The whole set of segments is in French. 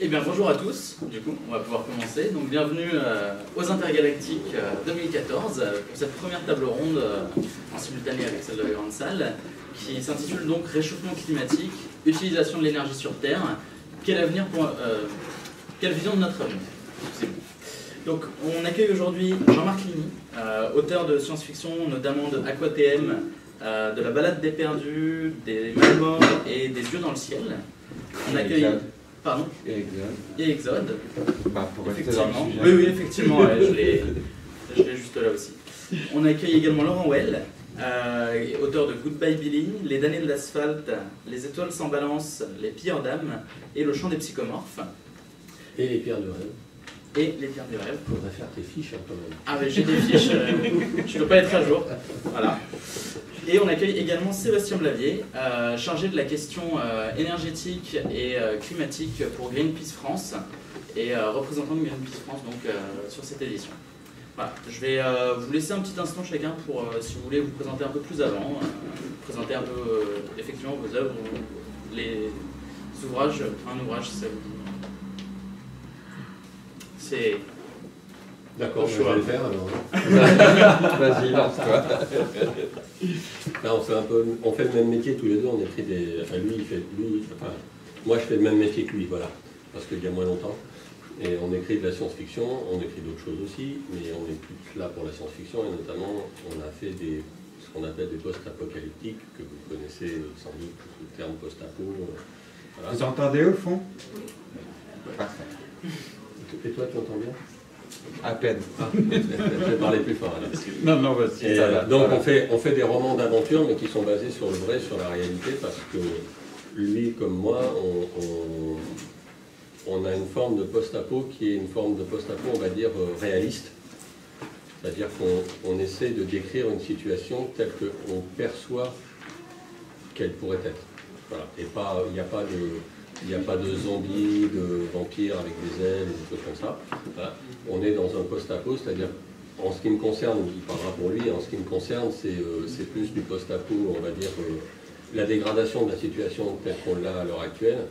Eh bien bonjour à tous, du coup on va pouvoir commencer. Donc bienvenue aux Intergalactiques 2014 pour cette première table ronde en simultané avec celle de la grande salle qui s'intitule donc Réchauffement climatique, utilisation de l'énergie sur Terre, quel avenir pour, quelle vision de notre avenir. Donc on accueille aujourd'hui Jean-Marc Ligny, auteur de science-fiction notamment de AquaTM, de La Balade des Perdus, des Malmorts et des Yeux dans le ciel. On accueille... Pardon. Et Exode. Bah, pour rester dans le sujet. Oui, effectivement, ouais, je l'ai juste là aussi. On accueille également Laurent Well, auteur de Goodbye Billy, Les damnés de l'asphalte, Les étoiles sans balance, Les pires dames et Le chant des psychomorphes. Et les pierres de rêve. Et les pierres du rêve. Il faudrait faire tes fiches quand même. Ah, mais j'ai des fiches, je ne peux pas être à jour. Voilà. Et on accueille également Sébastien Blavier, chargé de la question énergétique et climatique pour Greenpeace France et représentant de Greenpeace France donc, sur cette édition. Voilà. Je vais vous laisser un petit instant chacun pour, si vous voulez, vous présenter un peu plus avant, présenter un peu effectivement vos œuvres, les ouvrages, un ouvrage si ça vous dit. C'est... D'accord, je vais le faire alors. Vas-y, lance-toi. Là, on fait le même métier tous les deux, on écrit des... Enfin, moi je fais le même métier que lui, voilà, parce qu'il y a moins longtemps. Et on écrit de la science-fiction, on écrit d'autres choses aussi, mais on est plus là pour la science-fiction, et notamment, on a fait ce qu'on appelle des post-apocalyptiques, que vous connaissez sans doute, le terme post-apo. Voilà. Vous entendez au fond? Parfait. Et toi, tu entends bien? À peine. Je vais parler plus fort. Alors. Non, vas-y, ça va. Donc on fait des romans d'aventure, mais qui sont basés sur le vrai, sur la réalité, parce que lui comme moi, on a une forme de post-apo qui est une forme de post-apo, on va dire, réaliste. C'est-à-dire qu'on essaie de décrire une situation telle qu'on perçoit qu'elle pourrait être. Voilà. Et il n'y a pas de zombies, de vampires avec des ailes, des choses comme ça. Voilà. On est dans un post-apo, c'est-à-dire, en ce qui me concerne, il parlera pour lui, en ce qui me concerne, c'est plus du post-apo, on va dire, la dégradation de la situation telle qu'on l'a à l'heure actuelle.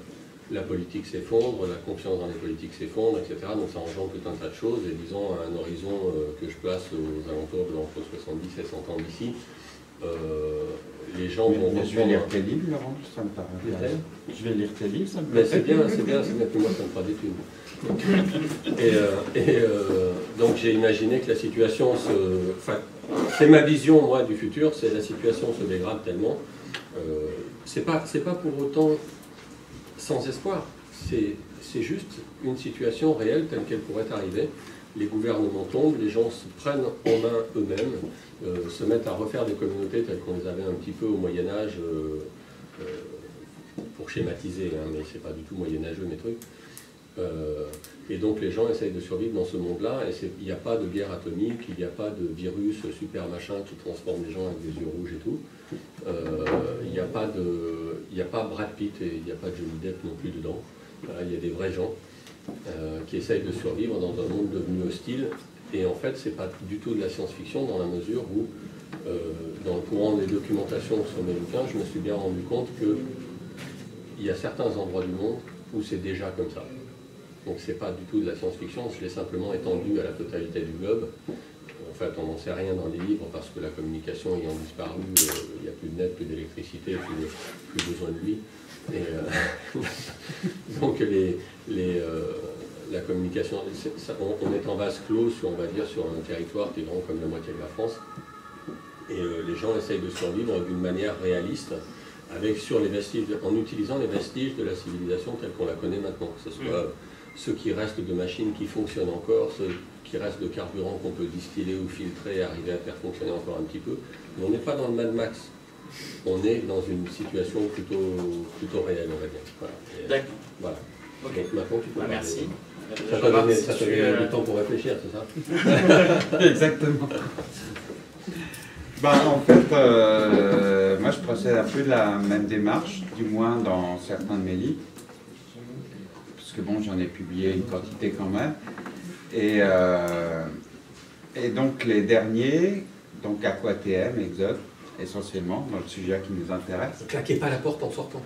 La politique s'effondre, la confiance dans les politiques s'effondre, etc. Donc ça engendre tout un tas de choses, et disons, à un horizon que je place aux alentours de l'entre 70 et 100 ans d'ici, les gens vont reprendre... Je vais lire tes livres, Laurent, ça me paraît intéressant. Je vais lire tes livres, ça me Mais paraît. c'est bien que moi ça me fera des thunes. Donc j'ai imaginé que la situation Enfin, c'est ma vision, moi, du futur, c'est la situation se dégrade tellement. C'est pas pour autant sans espoir, c'est juste une situation réelle telle qu'elle pourrait arriver. Les gouvernements tombent, les gens se prennent en main eux-mêmes, se mettent à refaire des communautés telles qu'on les avait un petit peu au Moyen-Âge, pour schématiser, hein, mais c'est pas du tout moyenâgeux mes trucs. Et donc les gens essayent de survivre dans ce monde-là, et il n'y a pas de guerre atomique, il n'y a pas de virus super machin qui transforme les gens avec des yeux rouges et tout. Il n'y a pas Brad Pitt et il n'y a pas Johnny Depp non plus dedans. Voilà, il y a des vrais gens qui essayent de survivre dans un monde devenu hostile. Et en fait, c'est pas du tout de la science-fiction dans la mesure où, dans le courant des documentations sur mes bouquins, je me suis bien rendu compte qu'il y a certains endroits du monde où c'est déjà comme ça. Donc c'est pas du tout de la science-fiction, je l'ai simplement étendu à la totalité du globe. En fait, on n'en sait rien dans les livres parce que la communication ayant disparu, il n'y a plus de net, plus d'électricité, plus besoin de lui. Et, donc la communication, on est en vase clos sur, on va dire, sur un territoire qui est grand comme la moitié de la France. Et les gens essayent de survivre d'une manière réaliste, en utilisant les vestiges de la civilisation telle qu'on la connaît maintenant, que ce soit ceux qui restent de machines qui fonctionnent encore, ceux qui restent de carburant qu'on peut distiller ou filtrer et arriver à faire fonctionner encore un petit peu. Mais on n'est pas dans le Mad Max, on est dans une situation plutôt réelle, on va dire. Voilà. D'accord. Voilà. Ok. Donc, maintenant, tu peux merci. Ça t'a donné du temps pour réfléchir, c'est ça? Exactement. En fait, moi je procède un peu de la même démarche, du moins dans certains de mes livres. Parce que bon, j'en ai publié une quantité quand même. Et donc les derniers, donc AquaTM, Exode, essentiellement, dans le sujet qui nous intéresse. Ne claquez pas la porte en sortant.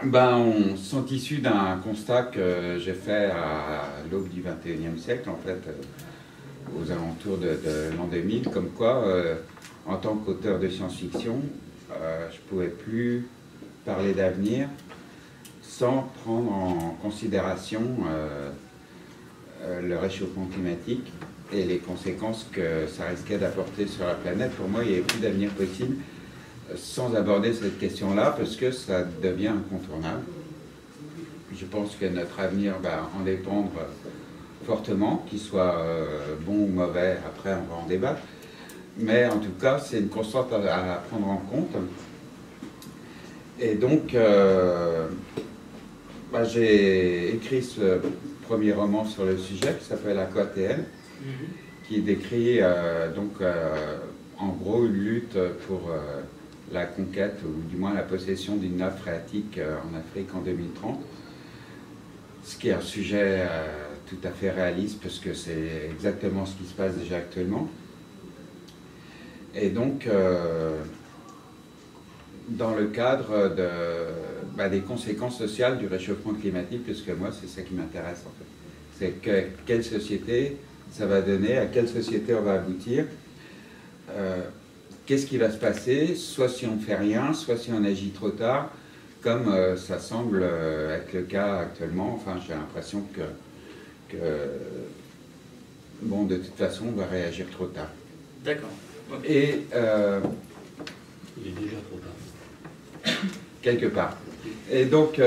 On sont issus d'un constat que j'ai fait à l'aube du XXIe siècle, en fait, aux alentours de l'an 2000, comme quoi, en tant qu'auteur de science-fiction, je ne pouvais plus parler d'avenir sans prendre en considération le réchauffement climatique et les conséquences que ça risquait d'apporter sur la planète. Pour moi, il n'y avait plus d'avenir possible sans aborder cette question-là, parce que ça devient incontournable. Je pense que notre avenir va en dépendre fortement, qu'il soit bon ou mauvais, après on va en débattre. Mais en tout cas, c'est une constante à prendre en compte. Et donc, j'ai écrit ce premier roman sur le sujet, qui s'appelle Aquatl, qui décrit en gros une lutte pour la conquête, ou du moins la possession d'une nappe phréatique en Afrique en 2030. Ce qui est un sujet tout à fait réaliste, parce que c'est exactement ce qui se passe déjà actuellement. Et donc, dans le cadre des conséquences sociales du réchauffement climatique, puisque moi, c'est ça qui m'intéresse en fait. C'est quelle société ça va donner, à quelle société on va aboutir, qu'est-ce qui va se passer, soit si on ne fait rien, soit si on agit trop tard, comme ça semble être le cas actuellement. Enfin, j'ai l'impression que de toute façon, on va réagir trop tard. D'accord. Okay. Et il est déjà trop tard. Quelque part. Et donc,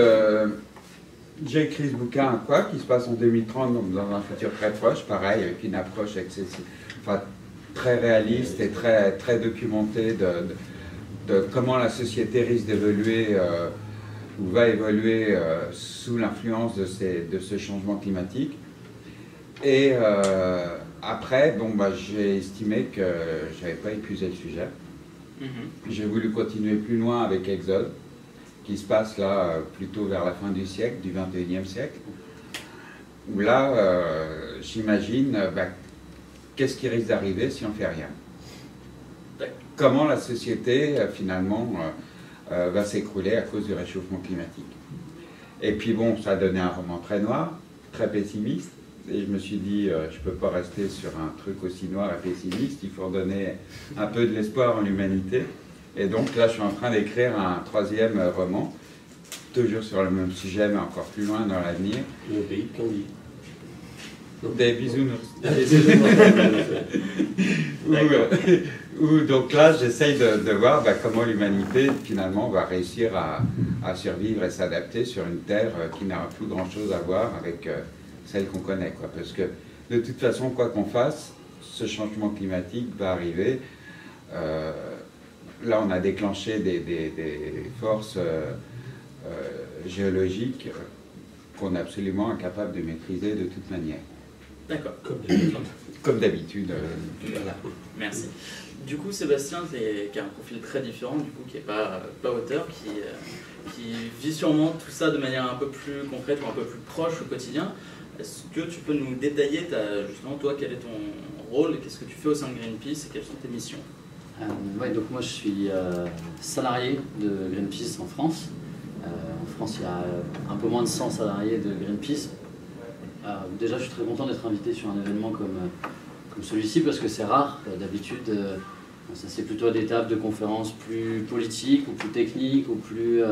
j'ai écrit ce bouquin, qui se passe en 2030, donc dans un futur très proche, pareil, avec une approche très réaliste et très documentée de comment la société risque d'évoluer ou va évoluer sous l'influence de ce changement climatique. Et après, j'ai estimé que je n'avais pas épuisé le sujet. J'ai voulu continuer plus loin avec Exode, qui se passe là plutôt vers la fin du siècle, du XXIe siècle, où là, j'imagine qu'est-ce qui risque d'arriver si on ne fait rien. Comment la société, finalement, va s'écrouler à cause du réchauffement climatique. Et puis ça a donné un roman très noir, très pessimiste, et je me suis dit, je ne peux pas rester sur un truc aussi noir et pessimiste, il faut redonner un peu de l'espoir en l'humanité. Et donc là, je suis en train d'écrire un troisième roman, toujours sur le même sujet, mais encore plus loin dans l'avenir. Le pays de Candy. Des bisounours. Donc là, j'essaye de voir comment l'humanité, finalement, va réussir à survivre et s'adapter sur une Terre qui n'a plus grand-chose à voir avec celle qu'on connaît. Parce que, de toute façon, quoi qu'on fasse, ce changement climatique va arriver. Là, on a déclenché des forces géologiques qu'on est absolument incapable de maîtriser de toute manière. D'accord. Comme d'habitude. Voilà. Merci. Du coup, Sébastien, qui a un profil très différent, qui n'est pas auteur, qui vit sûrement tout ça de manière un peu plus concrète ou un peu plus proche au quotidien. Est-ce que tu peux nous détailler, justement, toi, quel est ton rôle, qu'est-ce que tu fais au sein de Greenpeace et quelles sont tes missions? Donc moi je suis salarié de Greenpeace en France. En France, il y a un peu moins de 100 salariés de Greenpeace. Déjà, je suis très content d'être invité sur un événement comme celui-ci, parce que c'est rare. D'habitude, ça c'est plutôt à des tables de conférences plus politiques, ou plus techniques, ou plus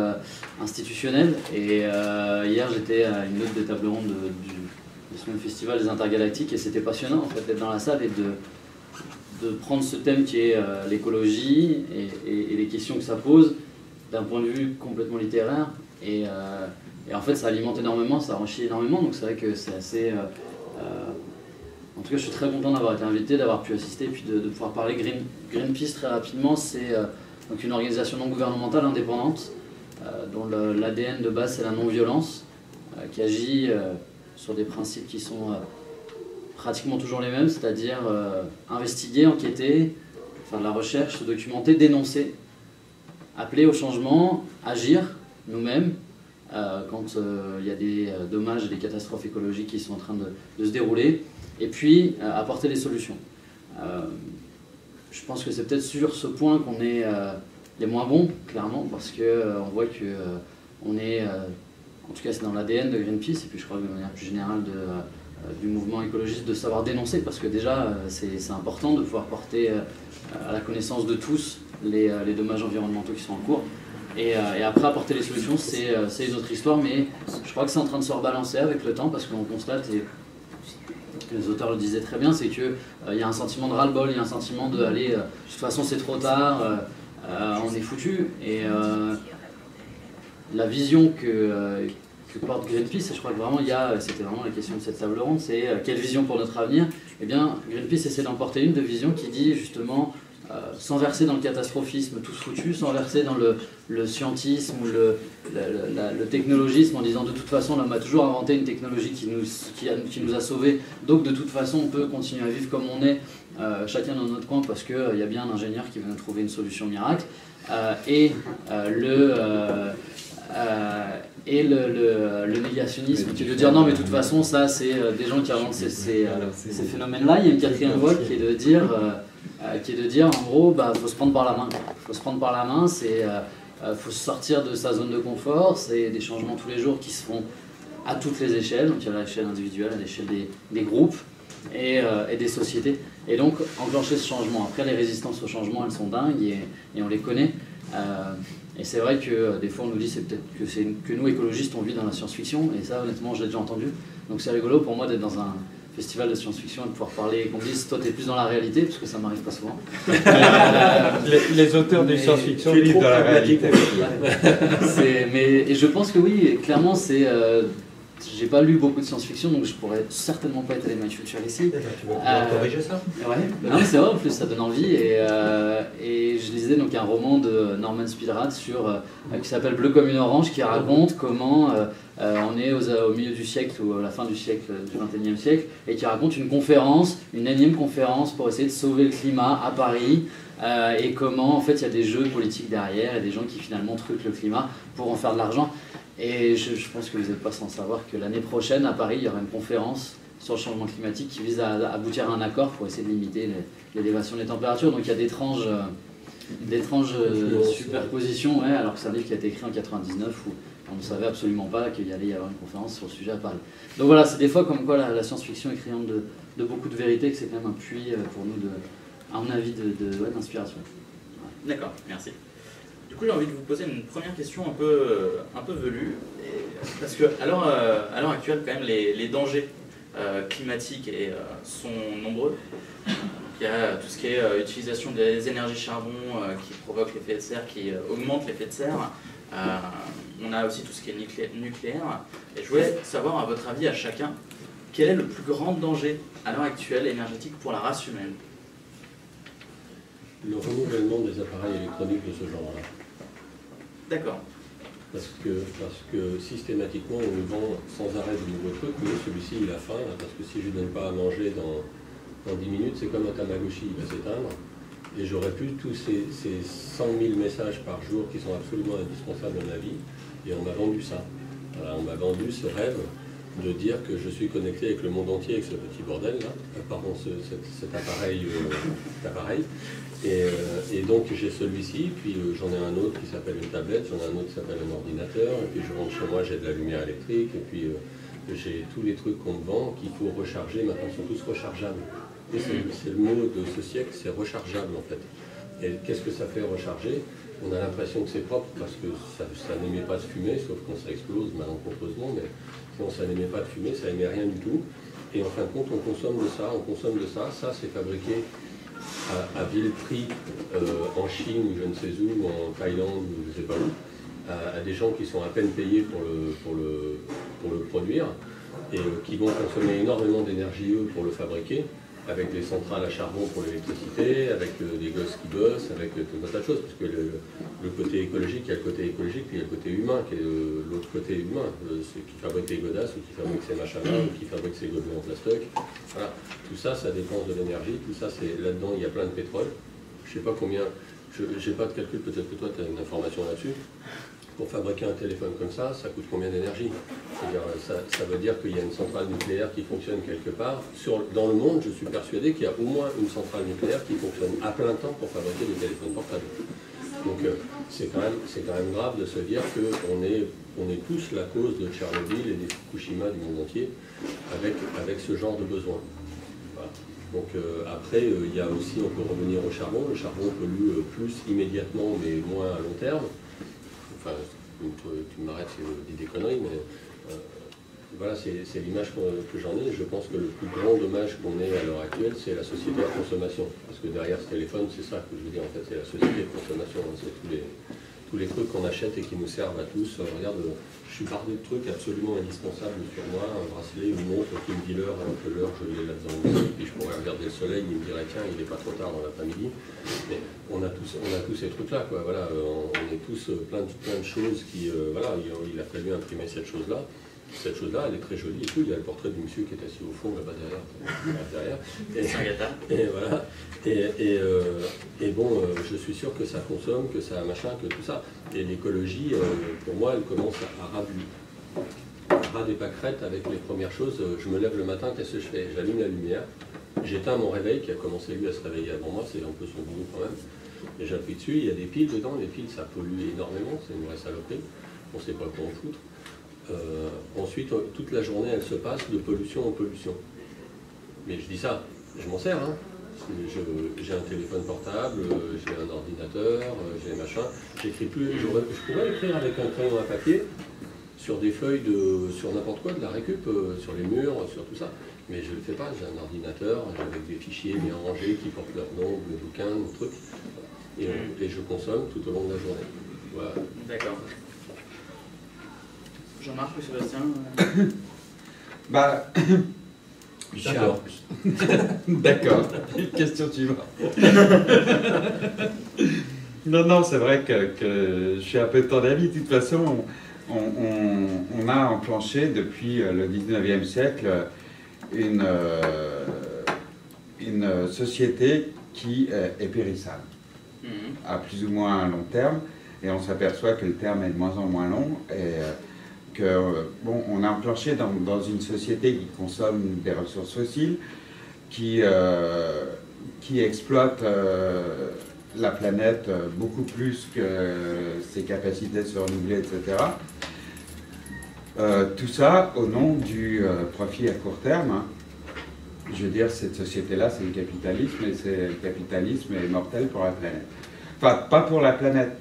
institutionnelles. Et hier, j'étais à une autre des tables rondes du Festival des Intergalactiques, et c'était passionnant en fait, d'être dans la salle et de prendre ce thème qui est l'écologie et les questions que ça pose d'un point de vue complètement littéraire. Et en fait, ça alimente énormément, ça enrichit énormément. Donc c'est vrai que c'est assez... en tout cas, je suis très content d'avoir été invité, d'avoir pu assister et puis de pouvoir parler. Greenpeace, très rapidement, c'est donc une organisation non gouvernementale indépendante dont l'ADN de base, c'est la non-violence, qui agit sur des principes qui sont pratiquement toujours les mêmes, c'est-à-dire investiguer, enquêter, faire de la recherche, se documenter, dénoncer, appeler au changement, agir nous-mêmes quand il y a des dommages et des catastrophes écologiques qui sont en train de se dérouler, et puis apporter des solutions. Je pense que c'est peut-être sur ce point qu'on est les moins bons, clairement, parce qu'on voit que on est, en tout cas c'est dans l'ADN de Greenpeace, et puis je crois que de manière plus générale du mouvement écologiste, de savoir dénoncer, parce que déjà c'est important de pouvoir porter à la connaissance de tous les dommages environnementaux qui sont en cours. Et après apporter les solutions, c'est une autre histoire, mais je crois que c'est en train de se rebalancer avec le temps, parce qu'on constate, et les auteurs le disaient très bien, c'est qu'il y a un sentiment de ras-le-bol, il y a un sentiment de aller, de toute façon c'est trop tard, on est foutu. Et la vision que porte Greenpeace, et je crois que vraiment c'était vraiment la question de cette table ronde, c'est quelle vision pour notre avenir. Eh bien, Greenpeace essaie d'en porter une de vision qui dit justement, sans verser dans le catastrophisme tous foutus, sans verser dans le scientisme ou le technologisme en disant de toute façon on a toujours inventé une technologie qui nous a sauvés, donc de toute façon on peut continuer à vivre comme on est, chacun dans notre coin, parce qu'il y a bien un ingénieur qui va nous trouver une solution miracle, et le négationnisme qui est de dire non mais de toute façon ça c'est des gens qui inventent ces phénomènes-là. Il y a une quatrième voie qui est de dire en gros faut se prendre par la main. Faut se prendre par la main, faut sortir de sa zone de confort, c'est des changements tous les jours qui se font à toutes les échelles, donc à l'échelle individuelle, à l'échelle des groupes et des sociétés. Et donc enclencher ce changement. Après les résistances au changement elles sont dingues et on les connaît. Et c'est vrai que des fois on nous dit c'est peut-être que nous écologistes on vit dans la science-fiction, et ça honnêtement je l'ai déjà entendu. Donc c'est rigolo pour moi d'être dans un festival de science-fiction et de pouvoir parler et qu'on me dise toi t'es plus dans la réalité, parce que ça m'arrive pas souvent. Les auteurs de science-fiction vivent dans la réalité. Et je pense que oui, clairement c'est... j'ai pas lu beaucoup de science-fiction, donc je pourrais certainement pas étaler ma culture ici. Tu vas corriger ça? Ouais, non c'est vrai, en plus ça donne envie, et je lisais donc un roman de Norman Spiegelrad qui s'appelle Bleu comme une orange, qui raconte comment on est au milieu du siècle, ou à la fin du siècle, du 21e siècle, et qui raconte une énième conférence pour essayer de sauver le climat à Paris, et comment en fait il y a des jeux politiques derrière, et des gens qui finalement truquent le climat pour en faire de l'argent. Et je pense que vous n'êtes pas sans savoir que l'année prochaine, à Paris, il y aura une conférence sur le changement climatique qui vise à aboutir à un accord pour essayer de limiter l'élévation des températures. Donc il y a d'étranges superpositions, ouais, alors que c'est un livre qui a été écrit en 99 où on ne savait absolument pas qu'il y allait y avoir une conférence sur le sujet à Paris. Donc voilà, c'est des fois comme quoi la science-fiction est criante de beaucoup de vérité, que c'est quand même un puits pour nous, à mon avis, d'inspiration. D'accord, merci. Du coup, j'ai envie de vous poser une première question un peu velue, parce qu'à l'heure actuelle, quand même, les dangers climatiques sont nombreux. Il y a tout ce qui est utilisation des énergies charbon qui provoque l'effet de serre, qui augmente l'effet de serre. On a aussi tout ce qui est nucléaire. Et je voulais savoir, à votre avis, à chacun, quel est le plus grand danger à l'heure actuelle énergétique pour la race humaine? Le renouvellement des appareils électroniques de ce genre-là. D'accord. Parce que systématiquement, on nous vend sans arrêt de nouveaux trucs, mais celui-ci, il a faim, parce que si je ne lui donne pas à manger dans 10 minutes, c'est comme un Tamagotchi, il va s'éteindre. Et j'aurais plus tous ces 100 000 messages par jour qui sont absolument indispensables à ma vie, et on m'a vendu ça. Voilà, on m'a vendu ce rêve de dire que je suis connecté avec le monde entier, avec ce petit bordel-là, pardon, cet appareil. Et donc j'ai celui-ci, puis j'en ai un autre qui s'appelle une tablette, j'en ai un autre qui s'appelle un ordinateur, et puis je rentre chez moi, j'ai de la lumière électrique, et puis j'ai tous les trucs qu'on me vend qu'il faut recharger, maintenant ils sont tous rechargeables. Et c'est le mot de ce siècle, c'est rechargeable en fait. Et qu'est-ce que ça fait recharger? On a l'impression que c'est propre parce que ça n'émet pas de fumée, sauf quand ça explose malencontreusement, mais sinon ça n'émet pas de fumée, ça n'émet rien du tout. Et en fin de compte, on consomme de ça, ça c'est fabriqué à vil prix en Chine ou je ne sais où, en Thaïlande ou je ne sais pas où, à des gens qui sont à peine payés pour le produire et qui vont consommer énormément d'énergie eux pour le fabriquer, avec des centrales à charbon pour l'électricité, avec des gosses qui bossent, avec tout un tas de choses, parce que le côté écologique, il y a le côté écologique, puis il y a le côté humain, qui est l'autre côté humain, ceux qui fabriquent les godasses, ou qui fabriquent ces machins-là, ou qui fabriquent ces gobelets en plastoc. Voilà. Tout ça, ça dépense de l'énergie, tout ça, c'est là-dedans, il y a plein de pétrole. Je ne sais pas combien, je n'ai pas de calcul, peut-être que toi, tu as une information là-dessus. Pour fabriquer un téléphone comme ça coûte combien d'énergie? Ça veut dire qu'il y a une centrale nucléaire qui fonctionne quelque part. Dans le monde, je suis persuadé qu'il y a au moins une centrale nucléaire qui fonctionne à plein temps pour fabriquer des téléphones portables. Donc c'est quand même grave de se dire qu'on est tous la cause de Tchernobyl et des Fukushima du monde entier avec ce genre de besoin. Voilà. Donc après, il y a aussi, on peut revenir au charbon. Le charbon pollue plus immédiatement, mais moins à long terme. Enfin, tu m'arrêtes si je dis des conneries, mais voilà, c'est l'image que j'en ai. Je pense que le plus grand dommage qu'on ait à l'heure actuelle, c'est la société de consommation. Parce que derrière ce téléphone, c'est ça que je veux dire, en fait, c'est la société de consommation. C'est tous les trucs qu'on achète et qui nous servent à tous. Regarde, je suis bardé de trucs absolument indispensables sur moi, un bracelet, une montre qui me dit l'heure, alors que l'heure, je l'ai là-dedans aussi. Puis je pourrais regarder le soleil, il me dirait, tiens, il n'est pas trop tard dans l'après-midi. Mais on a tous ces trucs-là, quoi. Voilà, on est tous plein de choses qui, voilà, il a fallu imprimer cette chose-là. Cette chose-là, elle est très jolie et tout. Il y a le portrait du monsieur qui est assis au fond, là-bas derrière. Et voilà. Et bon, je suis sûr que ça consomme, que ça machin, que tout ça. Et l'écologie, pour moi, elle commence à ras des pâquerettes avec les premières choses. Je me lève le matin, qu'est-ce que je fais? J'allume la lumière, j'éteins mon réveil, qui a commencé lui à se réveiller avant moi, c'est un peu son boulot quand même. Et j'appuie dessus, il y a des piles dedans. Les piles, ça pollue énormément, c'est une vraie saloperie. On ne sait pas quoi en foutre. Ensuite, toute la journée, elle se passe de pollution en pollution. Mais je dis ça, je m'en sers. Hein. J'ai un téléphone portable, j'ai un ordinateur, j'ai machin. J'écris plus. Je pourrais écrire avec un crayon à papier sur des feuilles sur n'importe quoi, de la récup, sur les murs, sur tout ça. Mais je ne le fais pas. J'ai un ordinateur avec des fichiers bien rangés qui portent leur nom, mes bouquins, mes trucs. Et je consomme tout au long de la journée. Voilà. D'accord. Jean-Marc ou Sébastien Bah, d'accord. D'accord. Question suivante. Non, c'est vrai que je suis un peu de ton avis. De toute façon, on a enclenché depuis le 19e siècle une société qui est périssable, à plus ou moins un long terme, et on s'aperçoit que le terme est de moins en moins long. On a enclenché dans une société qui consomme des ressources fossiles, qui exploite la planète beaucoup plus que ses capacités de se renouveler, etc. Tout ça au nom du profit à court terme. Hein. Je veux dire, cette société-là, c'est le capitalisme, et le capitalisme est mortel pour la planète. Enfin, pas pour la planète.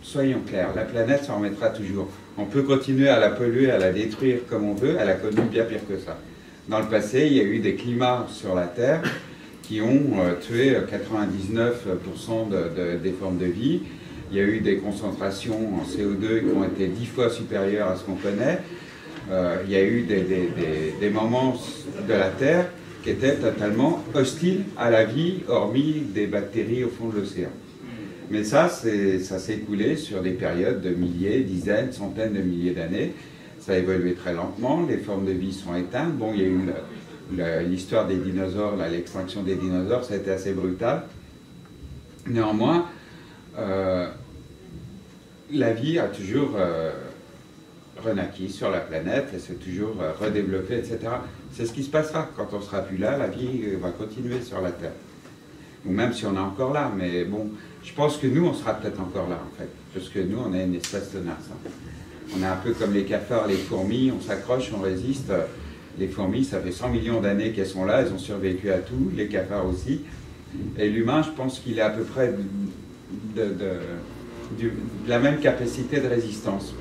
Soyons clairs, la planète s'en remettra toujours. On peut continuer à la polluer, à la détruire comme on veut, elle a connu bien pire que ça. Dans le passé, il y a eu des climats sur la Terre qui ont tué 99% des formes de vie. Il y a eu des concentrations en CO2 qui ont été 10 fois supérieures à ce qu'on connaît. Il y a eu des moments de la Terre qui étaient totalement hostiles à la vie, hormis des bactéries au fond de l'océan. Mais ça s'est écoulé sur des périodes de milliers, dizaines, centaines de milliers d'années. Ça a évolué très lentement, les formes de vie sont éteintes. Bon, il y a eu l'histoire des dinosaures, l'extinction des dinosaures, ça a été assez brutal. Néanmoins, la vie a toujours renaquis sur la planète, elle s'est toujours redéveloppée, etc. C'est ce qui se passera. Quand on ne sera plus là, la vie va continuer sur la Terre. Ou même si on est encore là, mais bon, je pense que nous, on sera peut-être encore là, en fait. Parce que nous, on est une espèce tenace. Hein. On est un peu comme les cafards, les fourmis, on s'accroche, on résiste. Les fourmis, ça fait 100 millions d'années qu'elles sont là, elles ont survécu à tout, les cafards aussi. Et l'humain, je pense qu'il est à peu près de la même capacité de résistance.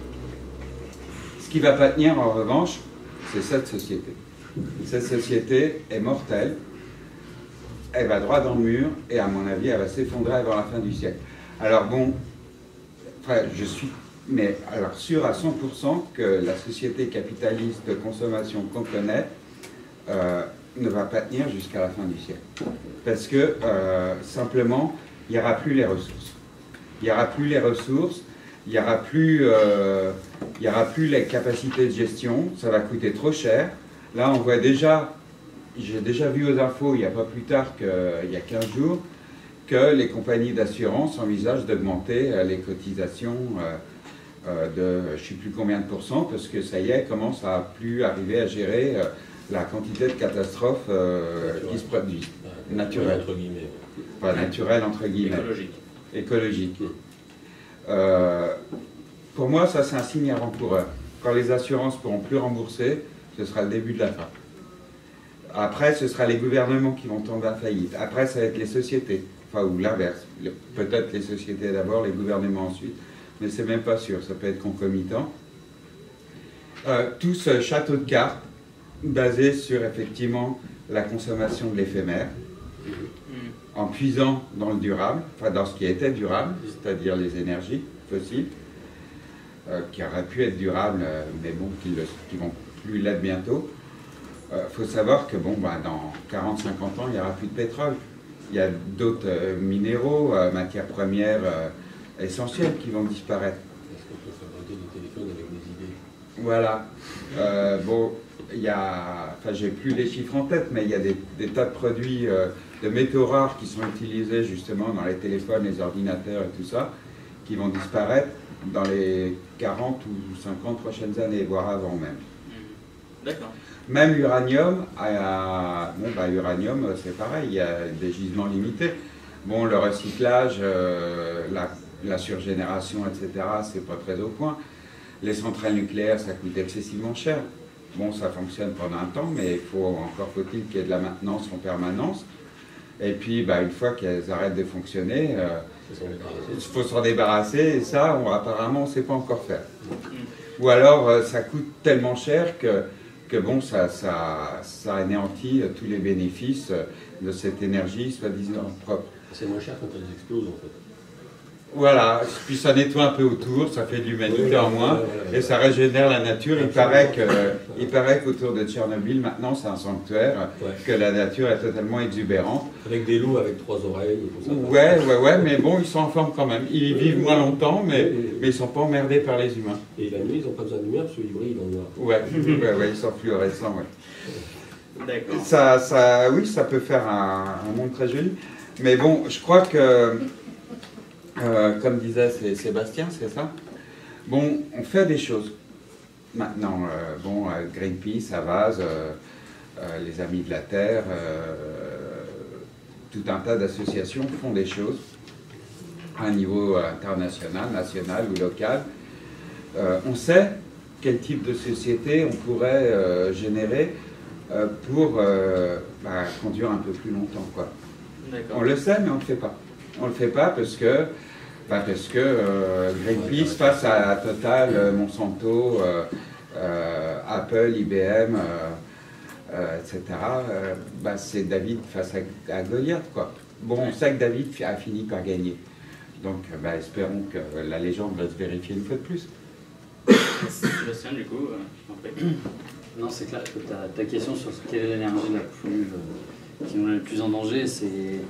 Ce qui ne va pas tenir, en revanche, c'est cette société. Cette société est mortelle. Elle va droit dans le mur, et à mon avis, elle va s'effondrer avant la fin du siècle. Alors bon, enfin, je suis alors sûr à 100% que la société capitaliste de consommation qu'on connaît ne va pas tenir jusqu'à la fin du siècle. Parce que, simplement, il n'y aura plus les ressources. Il n'y aura plus les ressources, il n'y aura plus les capacités de gestion, ça va coûter trop cher. Là, on voit déjà... J'ai déjà vu aux infos, il n'y a pas plus tard qu'il y a 15 jours, que les compagnies d'assurance envisagent d'augmenter les cotisations de je ne sais plus combien de pourcents, parce que ça y est, commence à plus arriver à gérer la quantité de catastrophes qui se produisent. Naturelles, entre guillemets. Pas naturelles, entre guillemets. Écologique. écologique. Pour moi, ça c'est un signe avant-coureur. Quand les assurances ne pourront plus rembourser, ce sera le début de la fin. Après, ce sera les gouvernements qui vont tomber à faillite. Après, ça va être les sociétés, enfin, ou l'inverse. Peut-être les sociétés d'abord, les gouvernements ensuite, mais c'est même pas sûr, ça peut être concomitant. Tout ce château de cartes basé sur effectivement la consommation de l'éphémère, en puisant dans le durable, enfin dans ce qui était durable, c'est-à-dire les énergies fossiles, qui auraient pu être durables, mais bon, qui vont plus l'être bientôt. Faut savoir que bon, bah, dans 40-50 ans, il n'y aura plus de pétrole. Il y a d'autres minéraux, matières premières essentielles qui vont disparaître. Est-ce qu'on peut fabriquer des téléphones avec des idées? Voilà. Bon, il y a, enfin, j'ai plus les chiffres en tête, mais il y a des tas de produits de métaux rares qui sont utilisés justement dans les téléphones, les ordinateurs et tout ça, qui vont disparaître dans les 40 ou 50 prochaines années, voire avant même. D'accord. Même l'uranium, bon, bah, l'uranium, c'est pareil, il y a des gisements limités. Bon, le recyclage, la surgénération, etc., c'est pas très au point. Les centrales nucléaires, ça coûte excessivement cher. Bon, ça fonctionne pendant un temps, mais encore faut-il qu'il y ait de la maintenance en permanence. Et puis, bah, une fois qu'elles arrêtent de fonctionner, il faut s'en débarrasser, et ça, apparemment, on ne sait pas encore faire. Ou alors, ça coûte tellement cher que bon, ça anéantit tous les bénéfices de cette énergie, soi-disant propre. C'est moins cher quand elles explosent, en fait. Voilà, puis ça nettoie un peu autour, ça fait de l'humanité en moins, et ça régénère la nature. Il paraît qu'autour de Tchernobyl, maintenant, c'est un sanctuaire, que la nature est totalement exubérante. Avec des loups avec 3 oreilles et tout ça. Ouais, mais bon, ils sont en forme quand même. Ils vivent moins longtemps, mais ils ne sont pas emmerdés par les humains. Et la nuit, ils n'ont pas besoin de lumière parce qu'ils brillent dans le noir. Ouais, ils sont fluorescents, ouais. D'accord. Oui, ça peut faire un monde très joli. Mais bon, je crois que, comme disait Sébastien, c'est ça? Bon, on fait des choses. Maintenant, bon, Greenpeace, Havas, les Amis de la Terre, tout un tas d'associations font des choses à un niveau international, national ou local. On sait quel type de société on pourrait générer pour conduire un peu plus longtemps, quoi. On le sait, mais on ne le fait pas. On ne le fait pas parce que Greenpeace, face à Total, Monsanto, Apple, IBM, etc., c'est David face à Goliath, quoi. Bon, on sait que David a fini par gagner. Donc, espérons que la légende va se vérifier une fois de plus. Sébastien, du coup, je t'en prie. Non, c'est clair que ta question sur quelle est l'énergie qui nous met le plus en danger, c'est...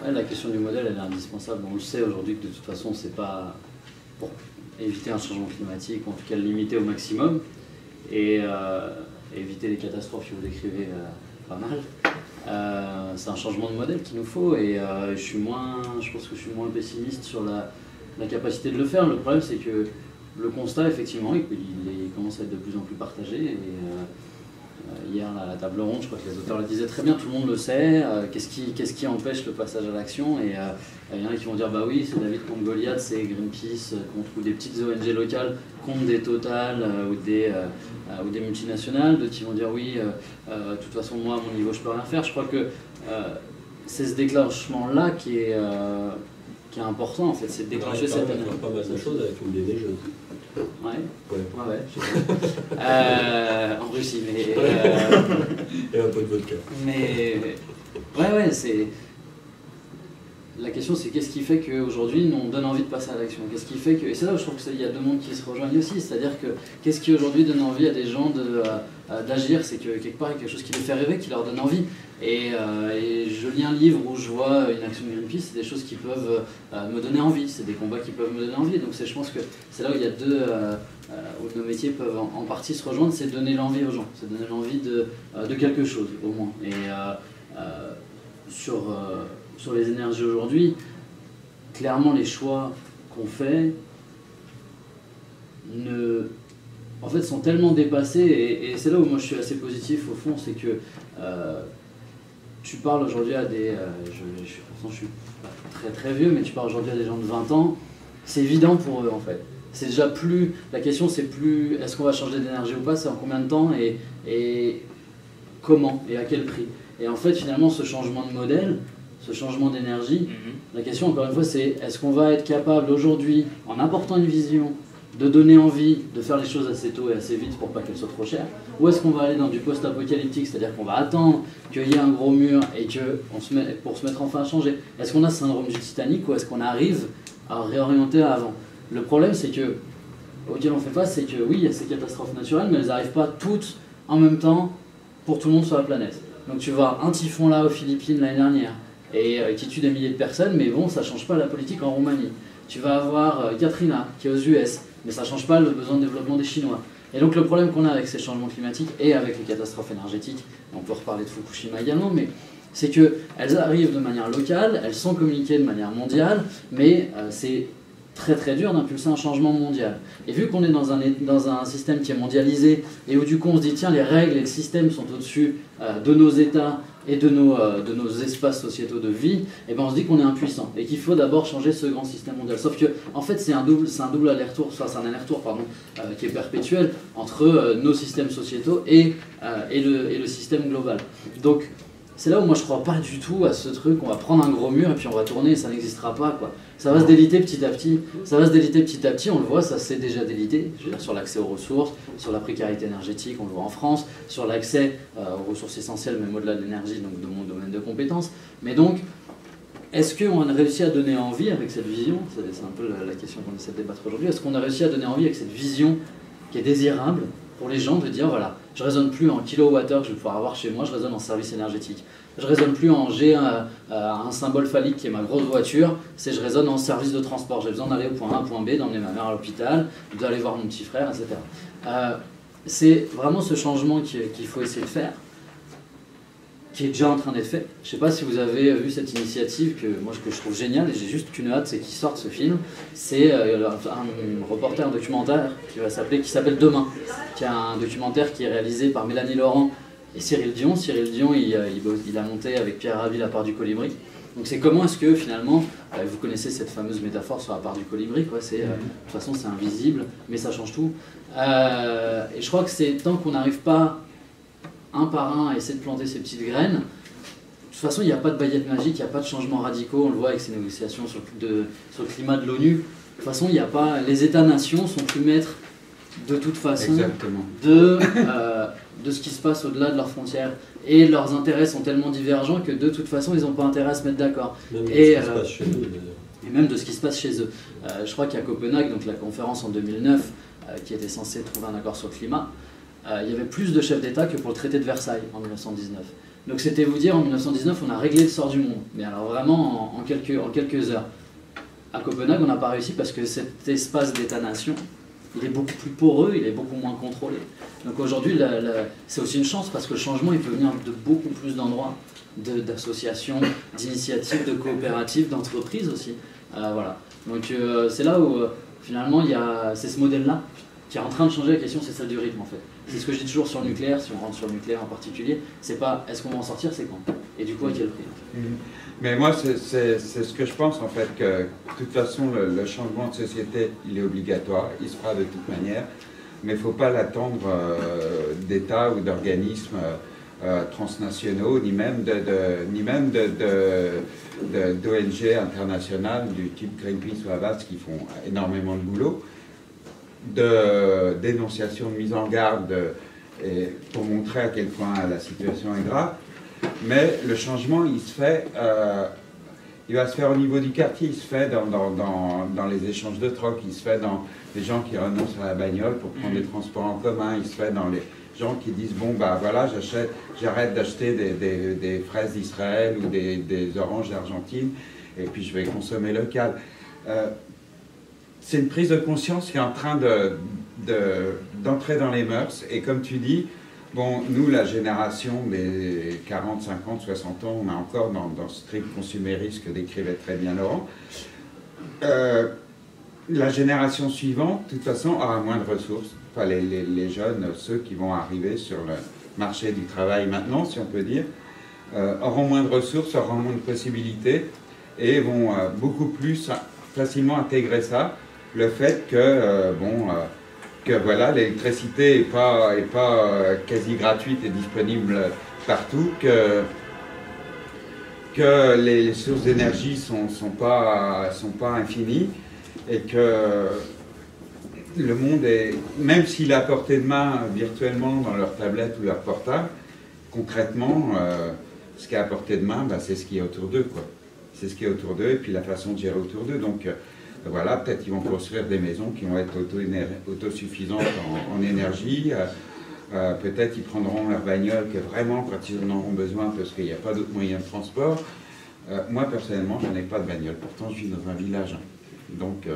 Ouais, la question du modèle, elle est indispensable. On le sait aujourd'hui que de toute façon, c'est pas pour éviter un changement climatique, ou en tout cas le limiter au maximum, et éviter les catastrophes que vous décrivez pas mal. C'est un changement de modèle qu'il nous faut, et je pense que je suis moins pessimiste sur la capacité de le faire. Le problème, c'est que le constat, effectivement, il commence à être de plus en plus partagé. Et, hier, à la table ronde, je crois que les auteurs le disaient très bien, tout le monde le sait. Qu'est-ce qui empêche le passage à l'action? Et il y en a qui vont dire, bah oui, c'est David contre Goliath, c'est Greenpeace contre des petites ONG locales contre des Total ou des multinationales. D'autres qui vont dire, oui, de toute façon, moi, à mon niveau, je peux rien faire. Je crois que c'est ce déclenchement-là qui est important, en fait, c'est de déclencher cette énergie. On pas mal de choses avec une déneigeuse. Ouais, en Russie, mais... Et un peu de vodka. Mais... c'est... La question, c'est qu'est-ce qui fait qu'aujourd'hui, on donne envie de passer à l'action? Qu'est-ce qui fait que... Et c'est là où je trouve qu'il y a deux mondes qui se rejoignent aussi, c'est-à-dire que qu'est-ce qui aujourd'hui donne envie à des gens d'agir? C'est que quelque part, il y a quelque chose qui les fait rêver, qui leur donne envie. Et je lis un livre où je vois une action de Greenpeace, c'est des choses qui peuvent me donner envie, c'est des combats qui peuvent me donner envie. Donc je pense que c'est là où il y a où nos métiers peuvent en partie se rejoindre, c'est donner l'envie aux gens, c'est donner l'envie de quelque chose au moins. Et sur les énergies aujourd'hui, clairement les choix qu'on fait en fait, sont tellement dépassés, et c'est là où moi je suis assez positif au fond, c'est que tu parles aujourd'hui à des... je suis pas très très vieux, mais tu parles aujourd'hui à des gens de 20 ans, c'est évident pour eux en fait. C'est déjà plus... La question c'est plus est-ce qu'on va changer d'énergie ou pas, c'est en combien de temps et comment et à quel prix. Et en fait finalement ce changement de modèle, ce changement d'énergie, la question encore une fois c'est est-ce qu'on va être capable aujourd'hui, en apportant une vision, de donner envie de faire les choses assez tôt et assez vite pour pas qu'elles soient trop chères, ou est-ce qu'on va aller dans du post-apocalyptique, c'est-à-dire qu'on va attendre qu'il y ait un gros mur et pour se mettre enfin à changer. Est-ce qu'on a ce syndrome du Titanic ou est-ce qu'on arrive à réorienter avant? Le problème c'est que, auquel on fait face, c'est que oui, il y a ces catastrophes naturelles, mais elles n'arrivent pas toutes en même temps pour tout le monde sur la planète. Donc tu vois un typhon là aux Philippines l'année dernière, et qui tue des milliers de personnes, mais bon, ça ne change pas la politique en Roumanie. Tu vas avoir Katrina qui est aux US, mais ça ne change pas le besoin de développement des Chinois. Et donc le problème qu'on a avec ces changements climatiques et avec les catastrophes énergétiques, on peut reparler de Fukushima également, mais c'est qu'elles arrivent de manière locale, elles sont communiquées de manière mondiale, mais c'est très très dur d'impulser un changement mondial. Et vu qu'on est dans un système qui est mondialisé, et où du coup on se dit tiens les règles et le système sont au-dessus de nos États et de nos espaces sociétaux de vie, et ben on se dit qu'on est impuissant et qu'il faut d'abord changer ce grand système mondial. Sauf que en fait c'est un double aller-retour, enfin c'est un aller-retour pardon, qui est perpétuel entre nos systèmes sociétaux et le système global. Donc c'est là où moi je crois pas du tout à ce truc, on va prendre un gros mur et puis on va tourner et ça n'existera pas quoi. Ça va se déliter petit à petit, on le voit, ça s'est déjà délité, je veux dire sur l'accès aux ressources, sur la précarité énergétique, on le voit en France, sur l'accès aux ressources essentielles, même au-delà de l'énergie, donc de mon domaine de compétences. Mais donc, est-ce qu'on a réussi à donner envie avec cette vision, c'est un peu la question qu'on essaie de débattre aujourd'hui, est-ce qu'on a réussi à donner envie avec cette vision qui est désirable pour les gens de dire voilà, je ne raisonne plus en kilowattheure que je vais pouvoir avoir chez moi, je raisonne en service énergétique. Je ne raisonne plus en j'ai un symbole phallique qui est ma grosse voiture, c'est je raisonne en service de transport. J'ai besoin d'aller au point A, au point B, d'emmener ma mère à l'hôpital, d'aller voir mon petit frère, etc. C'est vraiment ce changement qu'il faut essayer de faire, qui est déjà en train d'être fait. Je ne sais pas si vous avez vu cette initiative que je trouve géniale, et j'ai juste qu'une hâte, c'est qu'il sorte ce film. C'est un reporter, un documentaire qui s'appelle Demain, qui est un documentaire qui est réalisé par Mélanie Laurent et Cyril Dion. Cyril Dion, il a monté avec Pierre Rabhi la part du colibri. Donc c'est comment est-ce que finalement, vous connaissez cette fameuse métaphore sur la part du colibri, quoi, de toute façon c'est invisible, mais ça change tout. Et je crois que c'est tant qu'on n'arrive pas un par un à essayer de planter ces petites graines, de toute façon il n'y a pas de baguette magique, il n'y a pas de changements radicaux, on le voit avec ces négociations sur le climat de l'ONU. De toute façon, il n'y a pas, les États-nations sont plus maîtres de toute façon de ce qui se passe au-delà de leurs frontières. Et leurs intérêts sont tellement divergents que de toute façon, ils n'ont pas intérêt à se mettre d'accord. Et même de ce qui se passe chez eux. Je crois qu'à Copenhague, donc la conférence en 2009, qui était censée trouver un accord sur le climat, il y avait plus de chefs d'État que pour le traité de Versailles en 1919. Donc c'était vous dire, en 1919, on a réglé le sort du monde. Mais alors vraiment en quelques heures. À Copenhague, on n'a pas réussi parce que cet espace d'État-nation, il est beaucoup plus poreux, il est beaucoup moins contrôlé. Donc aujourd'hui, c'est aussi une chance parce que le changement, il peut venir de beaucoup plus d'endroits, d'associations, d'initiatives, de coopératives, d'entreprises aussi. Voilà. Donc c'est là où finalement, c'est ce modèle-là qui est en train de changer. La question, c'est celle du rythme en fait. C'est ce que je dis toujours sur le nucléaire, si on rentre sur le nucléaire en particulier, c'est pas est-ce qu'on va en sortir, c'est quand. Et du coup, à quel prix. Mais moi, c'est ce que je pense en fait, que de toute façon, le changement de société, il est obligatoire, il se fera de toute manière, mais il ne faut pas l'attendre d'États ou d'organismes transnationaux, ni même d'ONG internationales du type Greenpeace ou Avast qui font énormément de boulot, de dénonciation, de mise en garde, pour montrer à quel point la situation est grave. Mais le changement, il va se faire au niveau du quartier, il se fait dans les échanges de troc, il se fait dans les gens qui renoncent à la bagnole pour prendre des transports en commun, il se fait dans les gens qui disent bon bah voilà, j'arrête d'acheter des fraises d'Israël ou des oranges d'Argentine et puis je vais consommer local. C'est une prise de conscience qui est en train d'entrer dans les mœurs et comme tu dis, bon, nous, la génération des 40, 50, 60 ans, on est encore dans ce strict consumérisme que décrivait très bien Laurent. La génération suivante, de toute façon, aura moins de ressources. Enfin, les jeunes, ceux qui vont arriver sur le marché du travail maintenant, si on peut dire, auront moins de ressources, auront moins de possibilités et vont beaucoup plus facilement intégrer ça. Le fait que, que voilà, l'électricité n'est pas quasi gratuite et disponible partout, que les sources d'énergie sont pas infinies et que le monde est, même s'il est à portée de main virtuellement dans leur tablette ou leur portable, concrètement, ce qui est à portée de main, c'est ce qui est autour d'eux, quoi. C'est ce qui est autour d'eux et puis la façon de gérer autour d'eux. Donc voilà, peut-être qu'ils vont construire des maisons qui vont être autosuffisantes en énergie. Peut-être ils prendront leur bagnole que vraiment quand ils en auront besoin parce qu'il n'y a pas d'autres moyens de transport. Moi personnellement, je n'en ai pas de bagnole. Pourtant, je vis dans un village. Donc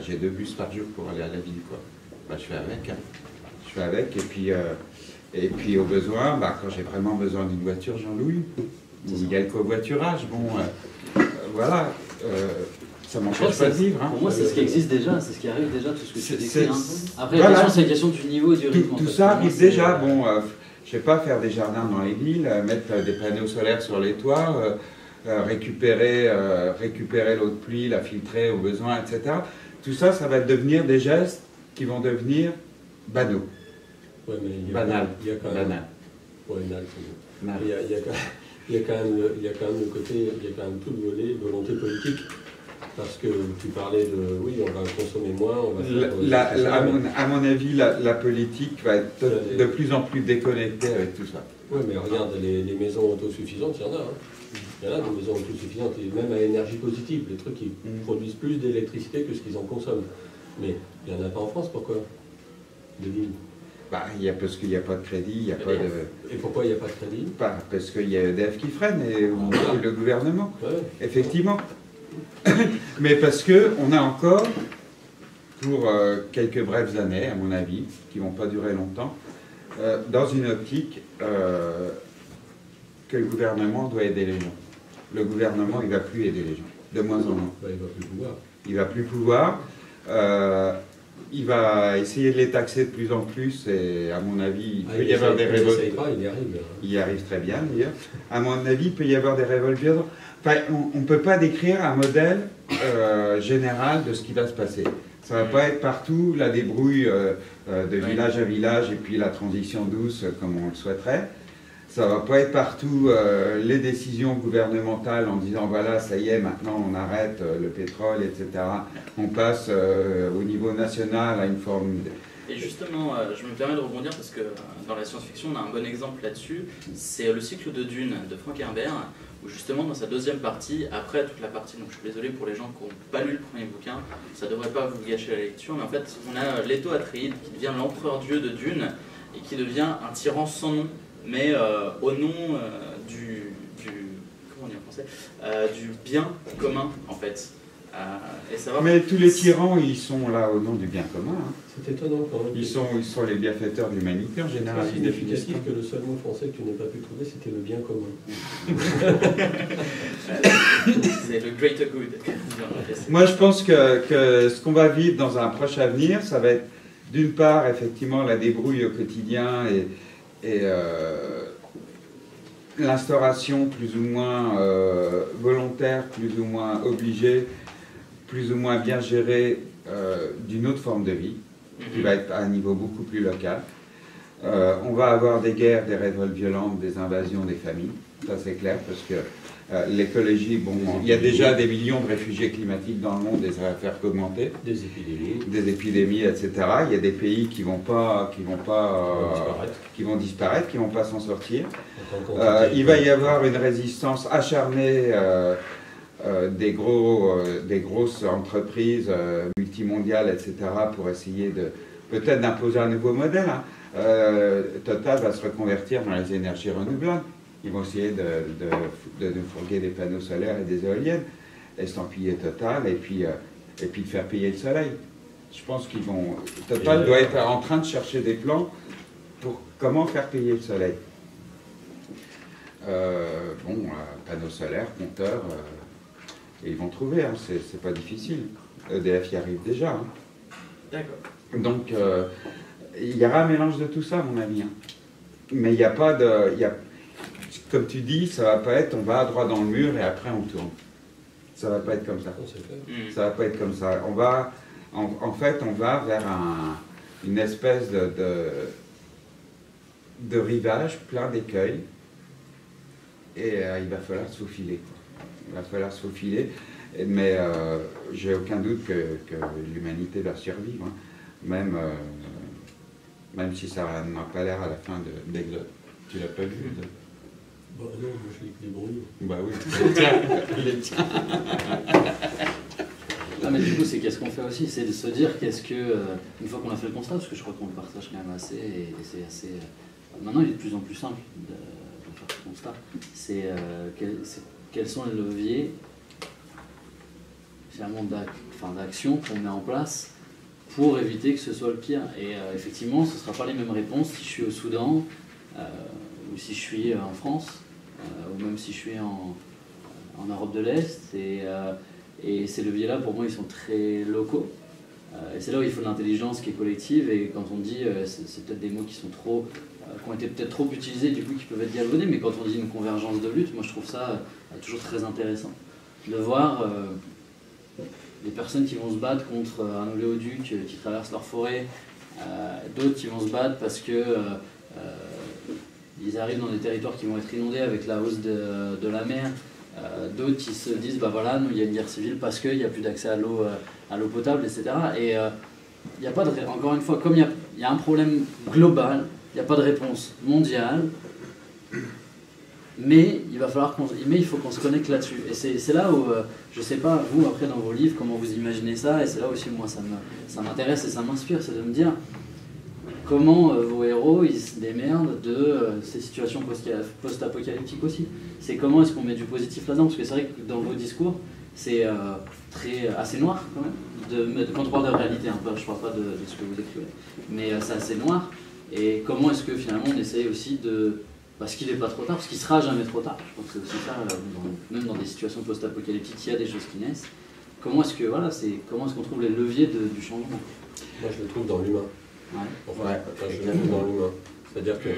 j'ai 2 bus par jour pour aller à la ville, quoi. Je fais avec. Hein. Je fais avec et puis au besoin, quand j'ai vraiment besoin d'une voiture, j'en loue une. Il y a le covoiturage. Voilà. Ça m'empêche pas de vivre. Hein. Pour moi, c'est ce qui existe déjà, c'est ce qui arrive déjà, tout ce que tu décris. Hein. Après, voilà. c'est une question du niveau et du rythme. Tout ça arrive déjà. Je ne sais pas, faire des jardins dans les villes, mettre des panneaux solaires sur les toits, récupérer l'eau de pluie, la filtrer au besoin, etc. Tout ça, ça va devenir des gestes qui vont devenir banaux. Ouais, mais banal. Il y a quand même. Banal. Ouais, il y a quand même le côté, il y a quand même tout le volet volonté politique. Parce que tu parlais de, oui, on va consommer moins, on va faire... à mon avis, la politique va être de plus en plus déconnectée avec tout ça. Oui, mais regarde, les maisons autosuffisantes, il y en a. Hein. Il y en a des maisons autosuffisantes, et même à énergie positive, les trucs qui produisent plus d'électricité que ce qu'ils en consomment. Mais il n'y en a pas en France, pourquoi? De villes. Parce qu'il n'y a pas de crédit, il n'y a pas de... Et pourquoi il n'y a pas de crédit? Parce qu'il y a EDF qui freine, et le gouvernement, effectivement. Mais parce qu'on a encore, pour quelques brèves années, à mon avis, qui ne vont pas durer longtemps, dans une optique que le gouvernement doit aider les gens. Le gouvernement, il ne va plus aider les gens, de moins en moins. Il ne va plus pouvoir. Il ne va plus pouvoir. Il va essayer de les taxer de plus en plus, et à mon avis, il peut y avoir des révoltes. Il y arrive. Il y arrive très bien, d'ailleurs. À mon avis, il peut y avoir des révoltes violentes. Enfin, on ne peut pas décrire un modèle général de ce qui va se passer. Ça ne va pas être partout la débrouille de village à village et puis la transition douce comme on le souhaiterait. Ça ne va pas être partout les décisions gouvernementales en disant voilà, ça y est, maintenant on arrête le pétrole, etc. On passe au niveau national à une forme... Et justement, je me permets de rebondir parce que dans la science-fiction, on a un bon exemple là-dessus. C'est le cycle de Dune de Frank Herbert, où justement dans sa deuxième partie, après toute la partie, donc je suis désolé pour les gens qui n'ont pas lu le premier bouquin, ça ne devrait pas vous gâcher la lecture, mais en fait on a Leto Atreides qui devient l'empereur dieu de Dune et qui devient un tyran sans nom, mais au nom comment on dit en français, du bien commun en fait. Mais tous les tyrans, ils sont là au nom du bien commun. Hein. C'est étonnant quand même. Ils sont les bienfaiteurs de l'humanité en général. C'est significatif que le seul mot français que tu n'aies pas pu trouver, c'était le bien commun. C'est le greater good. Moi, je pense que ce qu'on va vivre dans un proche avenir, ça va être d'une part, effectivement, la débrouille au quotidien et l'instauration plus ou moins volontaire, plus ou moins obligée, plus ou moins bien gérée d'une autre forme de vie, qui va être à un niveau beaucoup plus local. On va avoir des guerres, des révoltes violentes, des invasions des familles, ça c'est clair, parce que l'écologie, il y a déjà des millions de réfugiés climatiques dans le monde et ça va faire qu'augmenter. Des épidémies, etc. Il y a des pays qui vont disparaître, qui vont pas s'en sortir. Il va y avoir une résistance acharnée des grosses entreprises multimondiales, etc., pour essayer peut-être d'imposer un nouveau modèle. Hein. Total va se reconvertir dans les énergies renouvelables. Ils vont essayer de nous fourguer des panneaux solaires et des éoliennes, estampiller Total, et puis de faire payer le soleil. Je pense qu'ils vont... Total doit être en train de chercher des plans pour comment faire payer le soleil. Panneaux solaires, compteurs, et ils vont trouver, hein, c'est pas difficile. EDF y arrive déjà. Hein. D'accord. Donc, il y aura un mélange de tout ça, à mon avis. Hein. Mais il n'y a pas de... comme tu dis, ça va pas être on va droit dans le mur et après on tourne. Ça va pas être comme ça. Non, c'est clair. Ça va pas être comme ça. On va, en fait, on va vers une espèce de rivage plein d'écueils et il va falloir se faufiler. Il va falloir se faufiler, mais j'ai aucun doute que l'humanité va survivre, hein. Même si ça n'a pas l'air à la fin d'Aiglon. Tu l'as pas vu? Bah non, moi je lis que des bruits. Bah oui, les tiens. Ah, mais du coup, c'est qu'est-ce qu'on fait aussi, c'est de se dire qu'est-ce que, une fois qu'on a fait le constat, parce que je crois qu'on le partage quand même assez, et c'est assez... maintenant, il est de plus en plus simple de faire ce constat. C'est quels sont les leviers, finalement, d'action qu'on met en place pour éviter que ce soit le pire. Et effectivement, ce ne sera pas les mêmes réponses si je suis au Soudan, ou si je suis en France, ou même si je suis en Europe de l'Est. Et ces leviers-là, pour moi, ils sont très locaux. Et c'est là où il faut de l'intelligence qui est collective. Et quand on dit, c'est peut-être des mots qui sont trop, qui ont été peut-être trop utilisés, du coup, qui peuvent être galvaudés. Mais quand on dit une convergence de lutte, moi, je trouve ça toujours très intéressant de voir des personnes qui vont se battre contre un oléoduc qui traverse leur forêt, d'autres qui vont se battre parce que ils arrivent dans des territoires qui vont être inondés avec la hausse de la mer. D'autres qui se disent, bah voilà, nous, il y a une guerre civile parce qu'il n'y a plus d'accès à l'eau potable, etc. Et il n'y a pas de... Encore une fois, comme il y a un problème global, il n'y a pas de réponse mondiale, mais il faut qu'on se connecte là-dessus. Et c'est là où, je ne sais pas, vous, après, dans vos livres, comment vous imaginez ça, et c'est là aussi, moi, ça m'intéresse et ça m'inspire, c'est de me dire comment vos héros, ils se démerdent de ces situations post-apocalyptiques aussi. C'est comment est-ce qu'on met du positif là-dedans, parce que c'est vrai que dans vos discours, c'est assez noir, quand même, quand on parle de réalité, hein, je ne parle pas de ce que vous écrivez, mais c'est assez noir. Et comment est-ce que, finalement, on essaye aussi de... Parce qu'il n'est pas trop tard, parce qu'il ne sera jamais trop tard. Je pense que c'est aussi ça, même dans des situations post-apocalyptiques, il y a des choses qui naissent. Comment est-ce qu'on trouve les leviers du changement? Moi, je le trouve dans l'humain. Ouais. Enfin, je le trouve dans l'humain. C'est-à-dire que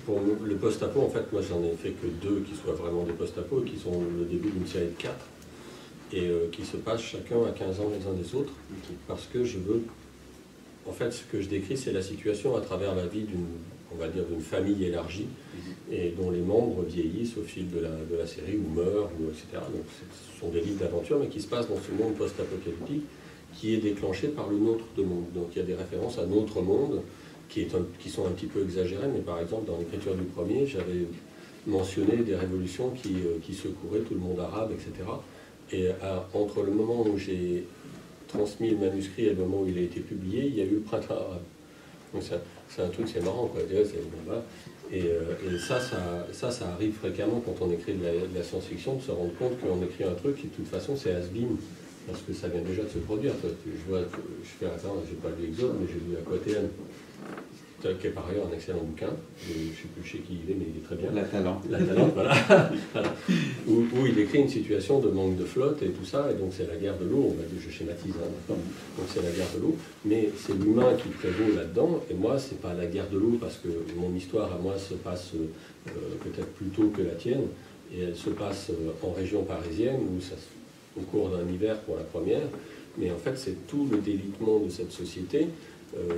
pour le post-apo, en fait, moi, j'en ai fait que 2 qui soient vraiment des post-apo, qui sont le début d'une série de 4, et qui se passent chacun à 15 ans les uns des autres, parce que je veux... En fait, ce que je décris, c'est la situation à travers la vie d'une famille élargie, et dont les membres vieillissent au fil de la série, ou meurent, etc. Donc ce sont des livres d'aventure, mais qui se passent dans ce monde post-apocalyptique, qui est déclenché par le nôtre de monde. Donc il y a des références à notre monde, qui sont un petit peu exagérées, mais par exemple, dans l'écriture du premier, j'avais mentionné des révolutions qui secouraient tout le monde arabe, etc. Et entre le moment où j'ai transmis le manuscrit et le moment où il a été publié, il y a eu le printemps arabe. Donc c'est un truc, c'est marrant, quoi. Et ça arrive fréquemment quand on écrit de la science-fiction, de se rendre compte qu'on écrit un truc qui de toute façon c'est has-been, parce que ça vient déjà de se produire. Je fais attends, j'ai pas lu Exode, mais j'ai lu Aquathéane, qui est par ailleurs un excellent bouquin, je ne sais plus chez qui il est, mais il est très bien. La Talente, voilà. Voilà. Où il décrit une situation de manque de flotte et tout ça, et donc c'est la guerre de l'eau, on va dire, je schématise, hein, donc c'est la guerre de l'eau, mais c'est l'humain qui prévaut là-dedans, et moi, c'est pas la guerre de l'eau, parce que mon histoire à moi se passe peut-être plus tôt que la tienne, et elle se passe en région parisienne, au cours d'un hiver pour la première, mais en fait, c'est tout le délitement de cette société,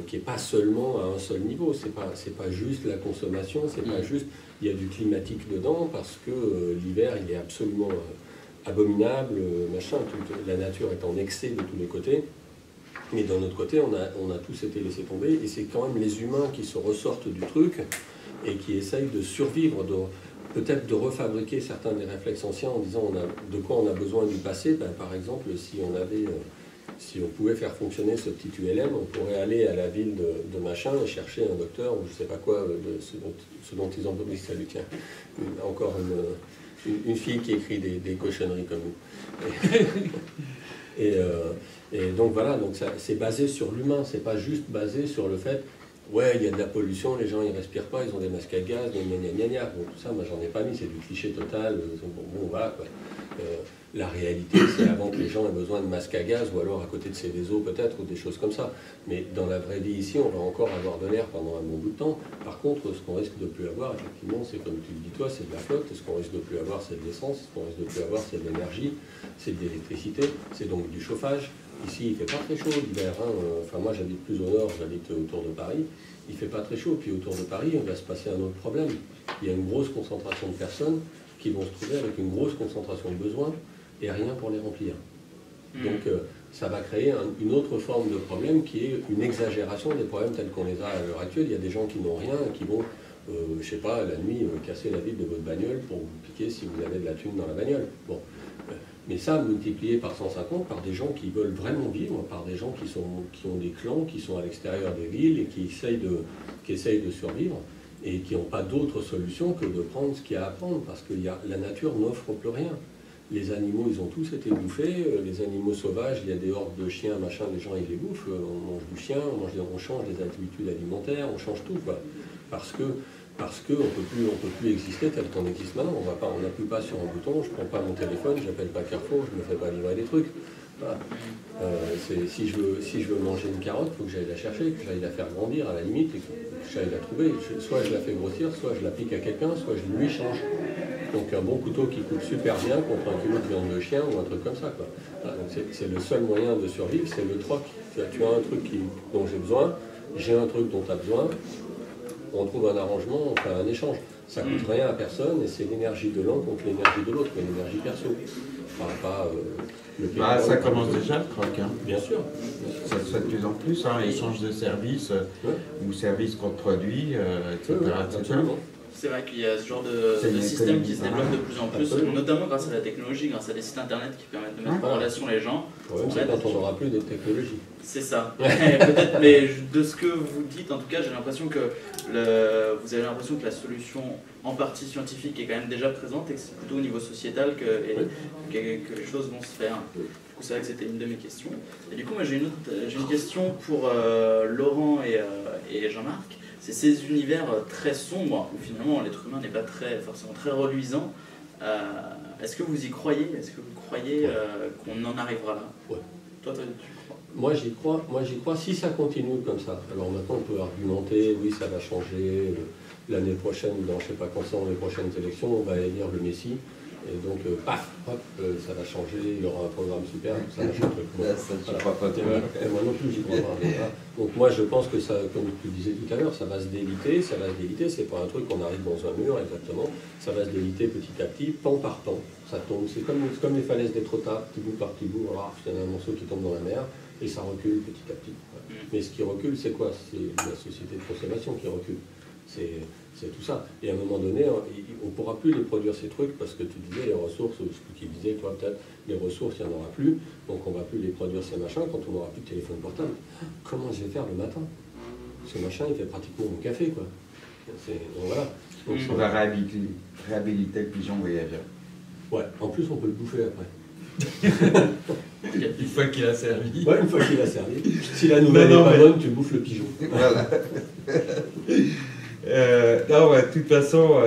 qui n'est pas seulement à un seul niveau, c'est pas juste la consommation, c'est pas juste, il y a du climatique dedans, parce que l'hiver, il est absolument abominable, machin, la nature est en excès de tous les côtés, mais d'un autre côté, on a tous été laissés tomber, et c'est quand même les humains qui se ressortent du truc, et qui essayent de survivre, peut-être de refabriquer certains des réflexes anciens en disant de quoi on a besoin du passé. Ben, par exemple, si on pouvait faire fonctionner ce petit ULM, on pourrait aller à la ville de machin et chercher un docteur ou je sais pas quoi, ce dont ils ont besoin. Salut, tiens, encore une fille qui écrit des cochonneries comme nous. Et donc voilà, donc c'est basé sur l'humain, c'est pas juste basé sur le fait ouais, il y a de la pollution, les gens ils respirent pas, ils ont des masques à gaz, gna gna gna gna. Bon, tout ça, moi j'en ai pas mis, c'est du cliché total. Bon, voilà quoi. La réalité, c'est avant que les gens aient besoin de masques à gaz, ou alors à côté de Céveso peut-être, ou des choses comme ça. Mais dans la vraie vie ici, on va encore avoir de l'air pendant un bon bout de temps. Par contre, ce qu'on risque de plus avoir, effectivement, c'est comme tu le dis toi, c'est de la flotte. Ce qu'on risque de plus avoir, c'est de l'essence. Ce qu'on risque de plus avoir, c'est de l'énergie, c'est de l'électricité, c'est donc du chauffage. Ici, il fait pas très chaud l'hiver. Hein. Enfin, moi, j'habite plus au nord, j'habite autour de Paris. Il fait pas très chaud. Puis autour de Paris, il va se passer un autre problème. Il y a une grosse concentration de personnes qui vont se trouver avec une grosse concentration de besoins et rien pour les remplir. Donc ça va créer une autre forme de problème qui est une exagération des problèmes tels qu'on les a à l'heure actuelle. Il y a des gens qui n'ont rien et qui vont, je sais pas, la nuit, casser la vitre de votre bagnole pour vous piquer si vous avez de la thune dans la bagnole. Bon. Mais ça, multiplié par 150, par des gens qui veulent vraiment vivre, par des gens qui ont des clans, qui sont à l'extérieur des villes et qui essayent de survivre et qui n'ont pas d'autre solution que de prendre ce qu'il y a à prendre, parce que la nature n'offre plus rien. Les animaux, ils ont tous été bouffés, les animaux sauvages, il y a des hordes de chiens, machin, les gens, ils les bouffent, on mange du chien, on change les habitudes alimentaires, on change tout, quoi. Parce qu'on ne peut plus exister tel qu'on existe maintenant. On n'appuie pas sur un bouton, je ne prends pas mon téléphone, j'appelle pas Carrefour, je ne me fais pas livrer des trucs. Voilà. Si je veux manger une carotte, il faut que j'aille la chercher, que j'aille la faire grandir à la limite, et que j'aille la trouver. Soit je la fais grossir, soit je la pique à quelqu'un, soit je lui change. Donc un bon couteau qui coûte super bien contre un kilo de viande de chien ou un truc comme ça, quoi. Voilà, donc c'est le seul moyen de survivre, c'est le troc. Tu as un truc dont j'ai besoin, j'ai un truc dont tu as besoin, on trouve un arrangement, on fait un échange. Ça ne coûte rien à personne et c'est l'énergie de l'un contre l'énergie de l'autre, l'énergie perso. Ça commence déjà le troc. Hein. Bien sûr. Ça se fait de plus en plus, hein, échange de services ou services contre produits, etc. C'est vrai qu'il y a ce genre de système qui se développe de plus en plus, notamment grâce à la technologie, grâce à des sites internet qui permettent de mettre en relation les gens. Le problème, c'est quand on n'aura plus de technologie. C'est ça. Peut-être, mais de ce que vous dites, en tout cas, j'ai l'impression que vous avez l'impression que la solution, en partie scientifique, est quand même déjà présente et que c'est plutôt au niveau sociétal que les choses vont se faire. Du coup, c'est vrai que c'était une de mes questions. Et du coup, moi, j'ai une question pour Laurent et Jean-Marc. C'est ces univers très sombres où finalement l'être humain n'est pas forcément très reluisant. Est-ce que vous y croyez? Est-ce que vous croyez qu'on en arrivera là? Ouais. Toi, tu crois? Moi, j'y crois si ça continue comme ça. Alors maintenant, on peut argumenter, oui, ça va changer. L'année prochaine, dans je ne sais pas quand sont les prochaines élections, on va élire le Messie. Et donc, paf, hop, ça va changer, il y aura un programme super, ça va changer. Moi non plus, j'y crois pas. Donc moi, je pense que ça, comme tu disais tout à l'heure, ça va se déliter, c'est pas un truc qu'on arrive dans un mur exactement, ça va se déliter petit à petit, pan par pan. Ça tombe, c'est comme les falaises d'Étretat, petit bout par petit bout, voilà, il y a un morceau qui tombe dans la mer, et ça recule petit à petit. Mais ce qui recule, c'est quoi? C'est la société de consommation qui recule. C'est tout ça. Et à un moment donné, on ne pourra plus les produire ces trucs parce que tu disais les ressources, ce que tu disais toi peut-être, les ressources, il n'y en aura plus, donc on ne va plus les produire ces machins quand on n'aura plus de téléphone portable. Comment je vais faire le matin? Ce machin, il fait pratiquement mon café, quoi. Donc voilà. Donc, on va réhabiliter le pigeon voyageur. Ouais, en plus on peut le bouffer après. Une fois qu'il a servi. Ouais, une fois qu'il a servi. Si la nouvelle n'est pas bonne, tu bouffes le pigeon. Voilà. Non, de toute façon,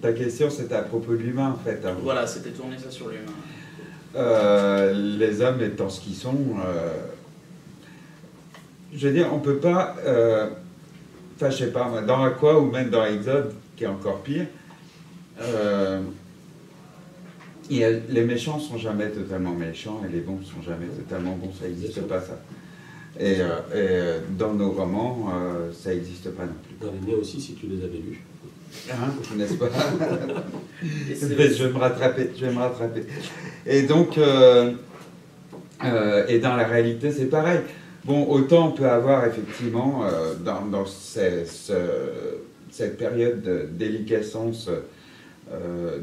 ta question c'était à propos de l'humain en fait. Hein. Voilà, c'était tourné ça sur l'humain. Les hommes étant ce qu'ils sont, je veux dire, on peut pas, enfin je sais pas, dans Aqua ou même dans Exode, qui est encore pire, les méchants sont jamais totalement méchants et les bons sont jamais totalement bons, ça n'existe pas ça. Et dans nos romans, ça n'existe pas non plus. Dans les miens aussi, si tu les avais lus. Hein, n'est-ce pas? Je vais me rattraper. Et donc, et dans la réalité, c'est pareil. Bon, autant on peut avoir effectivement, dans cette période de déliquescence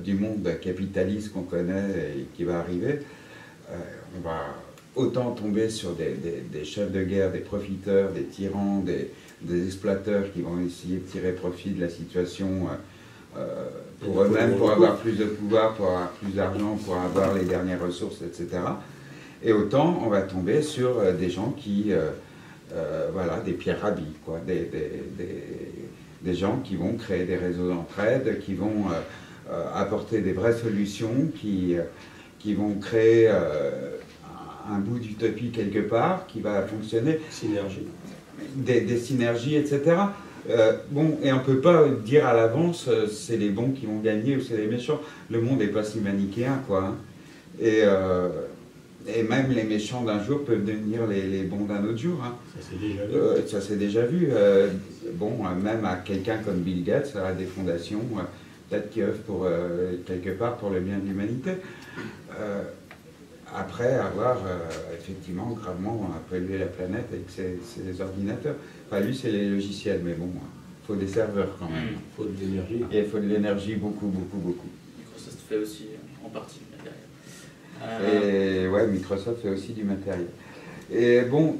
du monde capitaliste qu'on connaît et qui va arriver, on va autant tomber sur des chefs de guerre, des profiteurs, des tyrans, des exploiteurs qui vont essayer de tirer profit de la situation pour eux-mêmes, pour avoir plus de pouvoir, pour avoir plus d'argent, pour avoir les dernières ressources, etc. Et autant on va tomber sur des gens qui voilà, des Pierre Rabhi, quoi, des gens qui vont créer des réseaux d'entraide, qui vont apporter des vraies solutions, qui vont créer un bout d'utopie quelque part, qui va fonctionner. Synergie. Des synergies, etc. Bon, et on ne peut pas dire à l'avance c'est les bons qui vont gagner ou c'est les méchants. Le monde n'est pas si manichéen, quoi. Hein. Et même les méchants d'un jour peuvent devenir les bons d'un autre jour. Hein. Ça s'est déjà vu. Ça s'est déjà vu. Bon, même à quelqu'un comme Bill Gates, à des fondations, peut-être qui œuvrent pour, quelque part pour le bien de l'humanité. Après avoir effectivement gravement pollué la planète avec ses ordinateurs. Enfin, lui, c'est les logiciels, mais bon, il faut des serveurs quand même. Il faut de l'énergie. Et il faut de l'énergie, beaucoup, beaucoup, beaucoup. Microsoft fait aussi en partie derrière. Et ouais, Microsoft fait aussi du matériel. Et bon,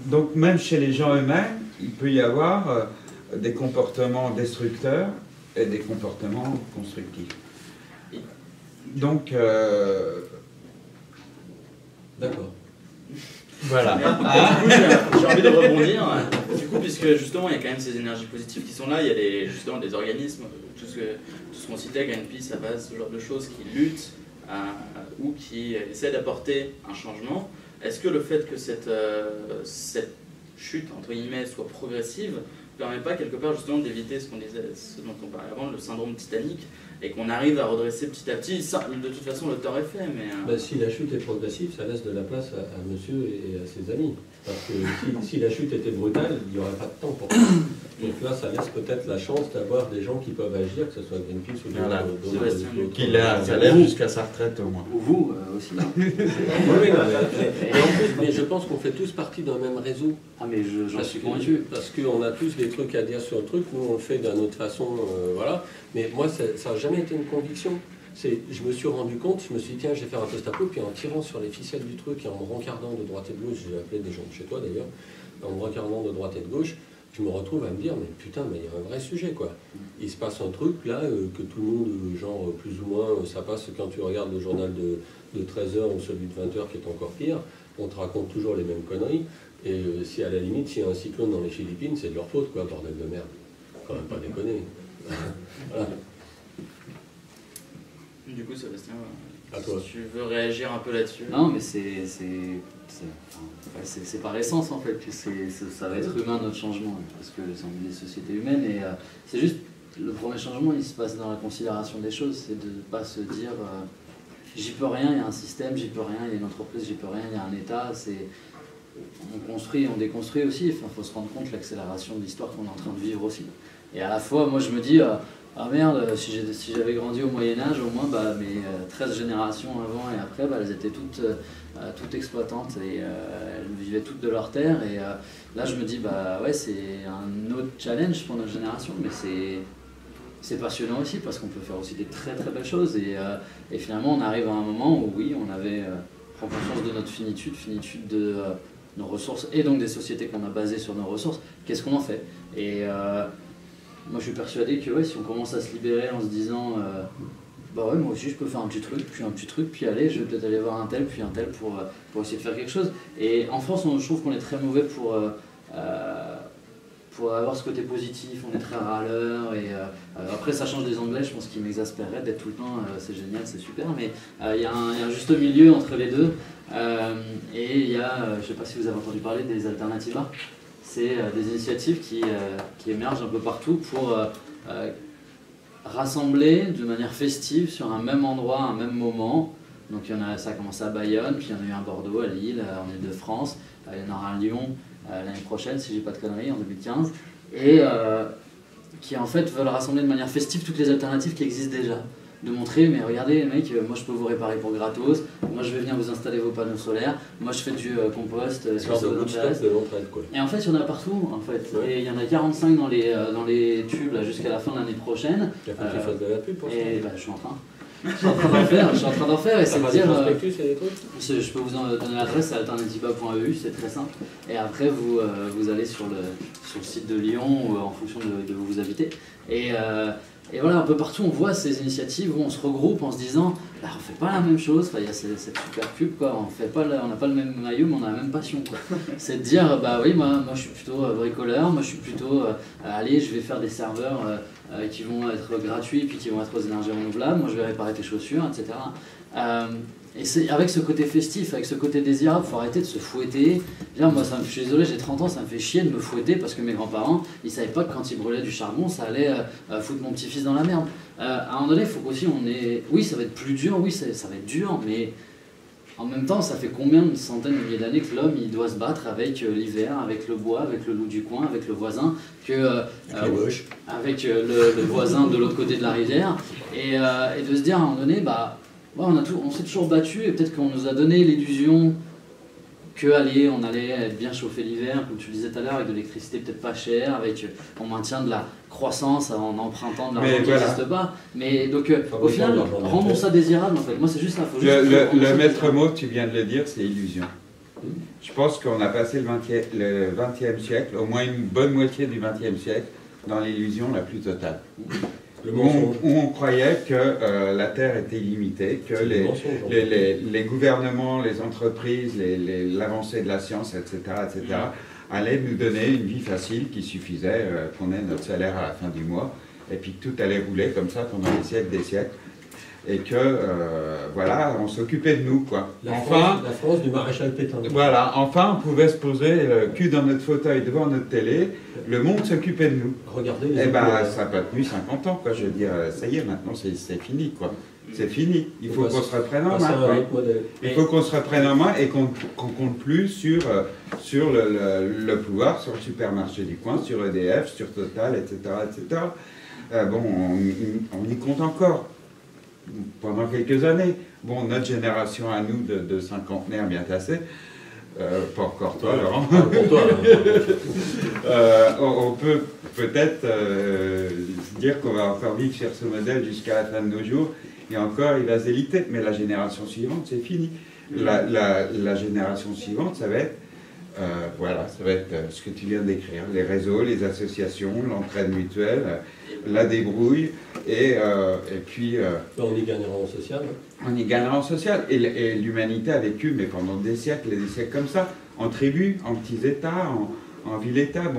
donc même chez les gens eux-mêmes, il peut y avoir des comportements destructeurs et des comportements constructifs. Donc, d'accord. Voilà. Du coup, j'ai envie de rebondir. Du coup, puisque justement, il y a quand même ces énergies positives qui sont là, il y a justement des organismes, tout ce qu'on citait, Greenpeace, ça passe, ce genre de choses qui luttent ou qui essaient d'apporter un changement. Est-ce que le fait que cette chute, entre guillemets, soit progressive, ne permet pas quelque part justement d'éviter ce dont on parlait avant, le syndrome Titanic, et qu'on arrive à redresser petit à petit? Ça, de toute façon, le tort est fait, mais... Si la chute est progressive, ça laisse de la place à monsieur et à ses amis. Parce que si la chute était brutale, il n'y aurait pas de temps pour ça. Donc là, ça laisse peut-être la chance d'avoir des gens qui peuvent agir, que ce soit Greenpeace ou d'autres. Qu'il a salaire jusqu'à sa retraite au moins. Ou vous aussi. Mais je pense qu'on fait tous partie d'un même réseau. Ah mais j'en suis convaincu. Parce qu'on a tous des trucs à dire sur le truc, nous on le fait d'une autre façon, voilà. Mais moi, ça n'a jamais été une conviction. Je me suis rendu compte, je me suis dit, tiens, je vais faire un post-apo, puis en tirant sur les ficelles du truc et en me rencardant de droite et de gauche, j'ai appelé des gens de chez toi d'ailleurs, en me rencardant de droite et de gauche, je me retrouve à me dire, mais putain, mais il y a un vrai sujet, quoi. Il se passe un truc, là, que tout le monde, genre, plus ou moins, ça passe quand tu regardes le journal de 13h ou celui de 20h qui est encore pire, on te raconte toujours les mêmes conneries, et si à la limite, s'il y a un cyclone dans les Philippines, c'est de leur faute, quoi, bordel de merde. Quand même pas déconner. Voilà. Du coup, Sébastien, si tu veux réagir un peu là-dessus? Non, mais c'est par essence en fait que ça va être humain notre changement, parce que c'est des sociétés humaines et c'est juste le premier changement, il se passe dans la considération des choses, c'est de ne pas se dire j'y peux rien, il y a un système, j'y peux rien, il y a une entreprise, j'y peux rien, il y a un État, on construit, on déconstruit aussi, il faut se rendre compte de l'accélération de l'histoire qu'on est en train de vivre aussi. Et à la fois, moi je me dis ah merde, si j'avais grandi au Moyen-Âge, au moins mes 13 générations avant et après, elles étaient toutes exploitantes et elles vivaient toutes de leur terre. Et là, je me dis, ouais, c'est un autre challenge pour notre génération, mais c'est passionnant aussi parce qu'on peut faire aussi des très très belles choses. Et finalement, on arrive à un moment où, oui, on prend conscience de notre finitude de nos ressources et donc des sociétés qu'on a basées sur nos ressources. Qu'est-ce qu'on en fait? Moi je suis persuadé que ouais, si on commence à se libérer en se disant bah ouais, moi aussi je peux faire un petit truc, puis allez, je vais peut-être aller voir un tel, puis un tel pour essayer de faire quelque chose. Et en France, je trouve qu'on est très mauvais pour avoir ce côté positif, on est très râleur. Et après ça change des Anglais, je pense qu'ils m'exaspérerait d'être tout le temps c'est génial, c'est super, mais il y a un juste milieu entre les deux. Et il y a, je sais pas si vous avez entendu parler des Alternativa. C'est des initiatives qui émergent un peu partout pour rassembler de manière festive sur un même endroit, un même moment. Donc ça a commencé à Bayonne, puis il y en a eu un à Bordeaux, à Lille, en Ile-de-France, il y en aura un à Lyon l'année prochaine, si je dis pas de conneries, en 2015. Et qui en fait veulent rassembler de manière festive toutes les alternatives qui existent déjà. De montrer, mais regardez les mecs, moi je peux vous réparer pour gratos, moi je vais venir vous installer vos panneaux solaires, moi je fais du compost, de l'entraide, quoi. Et en fait il y en a partout en fait, ouais. Et il y en a 45 dans les tubes jusqu'à la fin de l'année prochaine. Il faut que tu fasses de la pub pour ça. Et je suis en train d'en faire, et c'est de dire je peux vous en donner l'adresse, c'est alternativa.eu, c'est très simple, et après vous allez sur le site de Lyon en fonction de où vous habitez, Et voilà, un peu partout, on voit ces initiatives où on se regroupe en se disant bah, on fait pas la même chose, il y a cette super pub, quoi. On n'a pas le même maillot, mais on a la même passion. C'est de dire bah oui, moi je suis plutôt bricoleur, moi je suis plutôt allez, je vais faire des serveurs qui vont être gratuits puis qui vont être aux énergies renouvelables, moi je vais réparer tes chaussures, etc. Et c'est avec ce côté festif, avec ce côté désirable, il faut arrêter de se fouetter. Moi, je suis désolé, j'ai 30 ans, ça me fait chier de me fouetter parce que mes grands-parents, ils savaient pas que quand ils brûlaient du charbon, ça allait foutre mon petit-fils dans la merde. À un moment donné, il faut qu'aussi on ait... Oui, ça va être plus dur, oui, ça va être dur, mais en même temps, ça fait combien de centaines de milliers d'années que l'homme, il doit se battre avec l'hiver, avec le bois, avec le loup du coin, avec le voisin, avec le voisin de l'autre côté de la rivière, et de se dire à un moment donné, bah... Ouais, on s'est toujours battu et peut-être qu'on nous a donné l'illusion que on allait être bien chauffé l'hiver, comme tu le disais tout à l'heure, avec de l'électricité peut-être pas chère, on maintient de la croissance en empruntant de l'argent qui n'existe pas. Mais donc au final, rendons ça désirable en fait. Moi c'est juste ça. Le maître mot, tu viens de le dire, c'est illusion. Je pense qu'on a passé le 20e siècle, au moins une bonne moitié du 20e siècle, dans l'illusion la plus totale. Où on croyait que la Terre était illimitée, que les gouvernements, les entreprises, l'avancée de la science, etc., allaient nous donner une vie facile qui suffisait qu'on ait notre salaire à la fin du mois, et puis tout allait rouler comme ça pendant des siècles, et que, voilà, on s'occupait de nous, quoi. La France du maréchal Pétain. Voilà, enfin, on pouvait se poser le cul dans notre fauteuil devant notre télé, le monde s'occupait de nous. Regardez les ça n'a pas tenu 50 ans, quoi, je veux dire, ça y est, maintenant, c'est fini, quoi. C'est fini, il faut qu'on se reprenne en main, quoi. Il faut qu'on se reprenne en main et qu'on compte plus sur le pouvoir, sur le supermarché du coin, sur EDF, sur Total, etc., etc. On y compte encore. Pendant quelques années. Bon, notre génération à nous de cinquantenaires bien tassés, pas encore toi, Laurent, pour toi, on peut peut-être dire qu'on va encore vivre sur ce modèle jusqu'à la fin de nos jours, et encore il va s'éliter, mais la génération suivante, c'est fini. La génération suivante, ça va être ça va être ce que tu viens de décrire, les réseaux, les associations, l'entraide mutuelle, la débrouille, et puis... on y gagnera en social. On y gagnera en social, et l'humanité a vécu, mais pendant des siècles comme ça, en tribus, en petits États, en villes-États,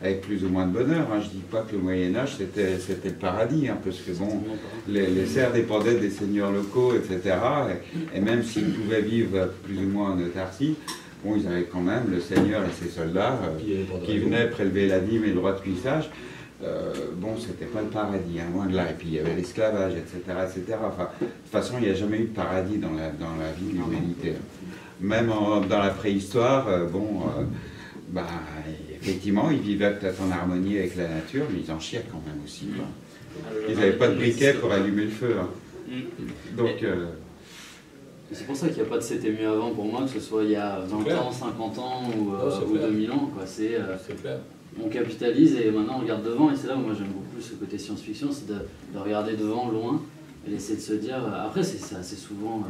avec plus ou moins de bonheur. Je ne dis pas que le Moyen-Âge, c'était le paradis, parce que les serfs dépendaient des seigneurs locaux, etc., et même s'ils pouvaient vivre plus ou moins en autarcie, ils avaient quand même le seigneur et ses soldats qui venaient prélever la dîme et le droit de cuissage. C'était pas le paradis, loin de là. Et puis il y avait l'esclavage, etc., etc. Enfin, de toute façon, il n'y a jamais eu de paradis dans la vie de l'humanité. Même dans la préhistoire, effectivement, ils vivaient peut-être en harmonie avec la nature, mais ils en chiaient quand même aussi. Ils n'avaient pas de briquet pour allumer le feu. Donc... C'est pour ça qu'il n'y a pas de c'était mieux avant pour moi, que ce soit il y a 20 ans, 50 ans ou 2000 ans. C'est clair. On capitalise et maintenant on regarde devant, et c'est là où moi j'aime beaucoup ce côté science-fiction, c'est de regarder devant, loin, et d'essayer de se dire... Après c'est assez souvent,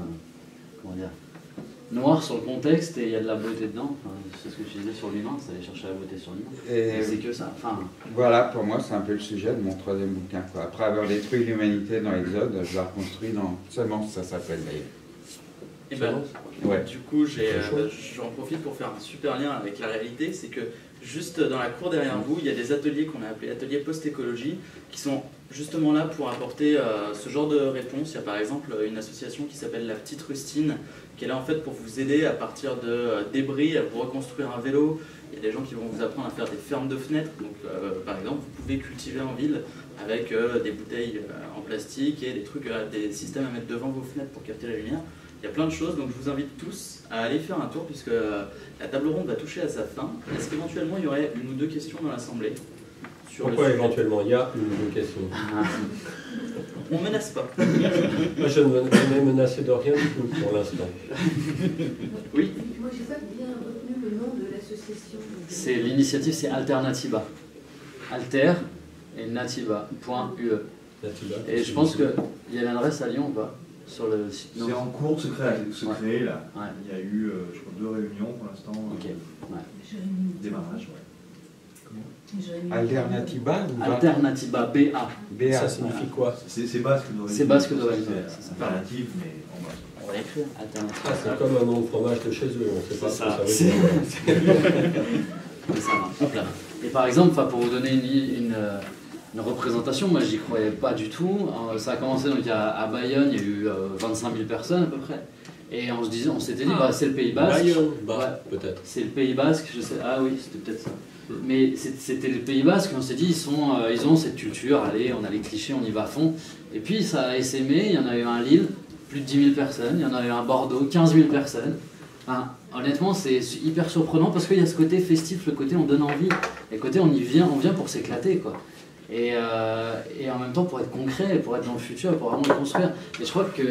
noir sur le contexte et il y a de la beauté dedans. C'est ce que tu disais sur l'humain, c'est aller chercher la beauté sur l'humain. Et c'est que ça. Voilà, pour moi c'est un peu le sujet de mon troisième bouquin. Après avoir détruit l'humanité dans l'Exode, je la reconstruis dans... Seulement ça s'appelle d'ailleurs. Du coup, j'en profite pour faire un super lien avec la réalité, c'est que juste dans la cour derrière vous, il y a des ateliers qu'on a appelés ateliers post-écologie, qui sont justement là pour apporter ce genre de réponse. Il y a par exemple une association qui s'appelle La Petite Rustine, qui est là en fait pour vous aider à partir de débris, à vous reconstruire un vélo. Il y a des gens qui vont vous apprendre à faire des fermes de fenêtres. Donc par exemple, vous pouvez cultiver en ville avec des bouteilles en plastique et des systèmes à mettre devant vos fenêtres pour capter la lumière. Il y a plein de choses, donc je vous invite tous à aller faire un tour puisque la table ronde va toucher à sa fin. Est-ce qu'éventuellement il y aurait une ou deux questions dans l'Assemblée? Pourquoi éventuellement il y a une ou deux questions? On ne menace pas. Moi je ne m'ai menacé de rien du tout pour l'instant. Oui. Moi je n'ai pas bien retenu le nom de l'association. C'est l'initiative, c'est Alternativa. Alter et nativa.ue. Et je pense qu'il y a une adresse à Lyon ou pas? Sur le site. C'est en cours de se créer là. Ouais. Il y a eu, je crois, 2 réunions pour l'instant. Ok. Démarrage, Alternativa ou Alternativa, BA. BA. Ça signifie quoi? C'est basque d'origine. C'est basque d'origine, C'est alternative, mais en basque. On va écrire Alternativa. Ah, c'est comme un nom de fromage de chez eux, on ne sait pas C'est ce que ça. ça veut dire. Mais ça marche. Hop là. Et par exemple, pour vous donner une représentation, moi j'y croyais pas du tout. Ça a commencé donc à Bayonne, il y a eu 25 000 personnes à peu près. Et on s'était dit, c'est le Pays Basque. Bayonne, Ouais. peut-être. C'est le Pays Basque, je sais. Ah oui, c'était peut-être ça. Mais c'était le Pays Basque, et on s'est dit, ils ont cette culture, allez, on a les clichés, on y va à fond. Et puis ça a essaimé, il y en a eu un Lille, plus de 10 000 personnes, il y en a eu un Bordeaux, 15 000 personnes. Enfin, honnêtement, c'est hyper surprenant parce qu'il y a ce côté festif, le côté on donne envie, et le côté on vient pour s'éclater, quoi. Et en même temps pour être concret, pour être dans le futur, pour vraiment le construire. Et je crois que...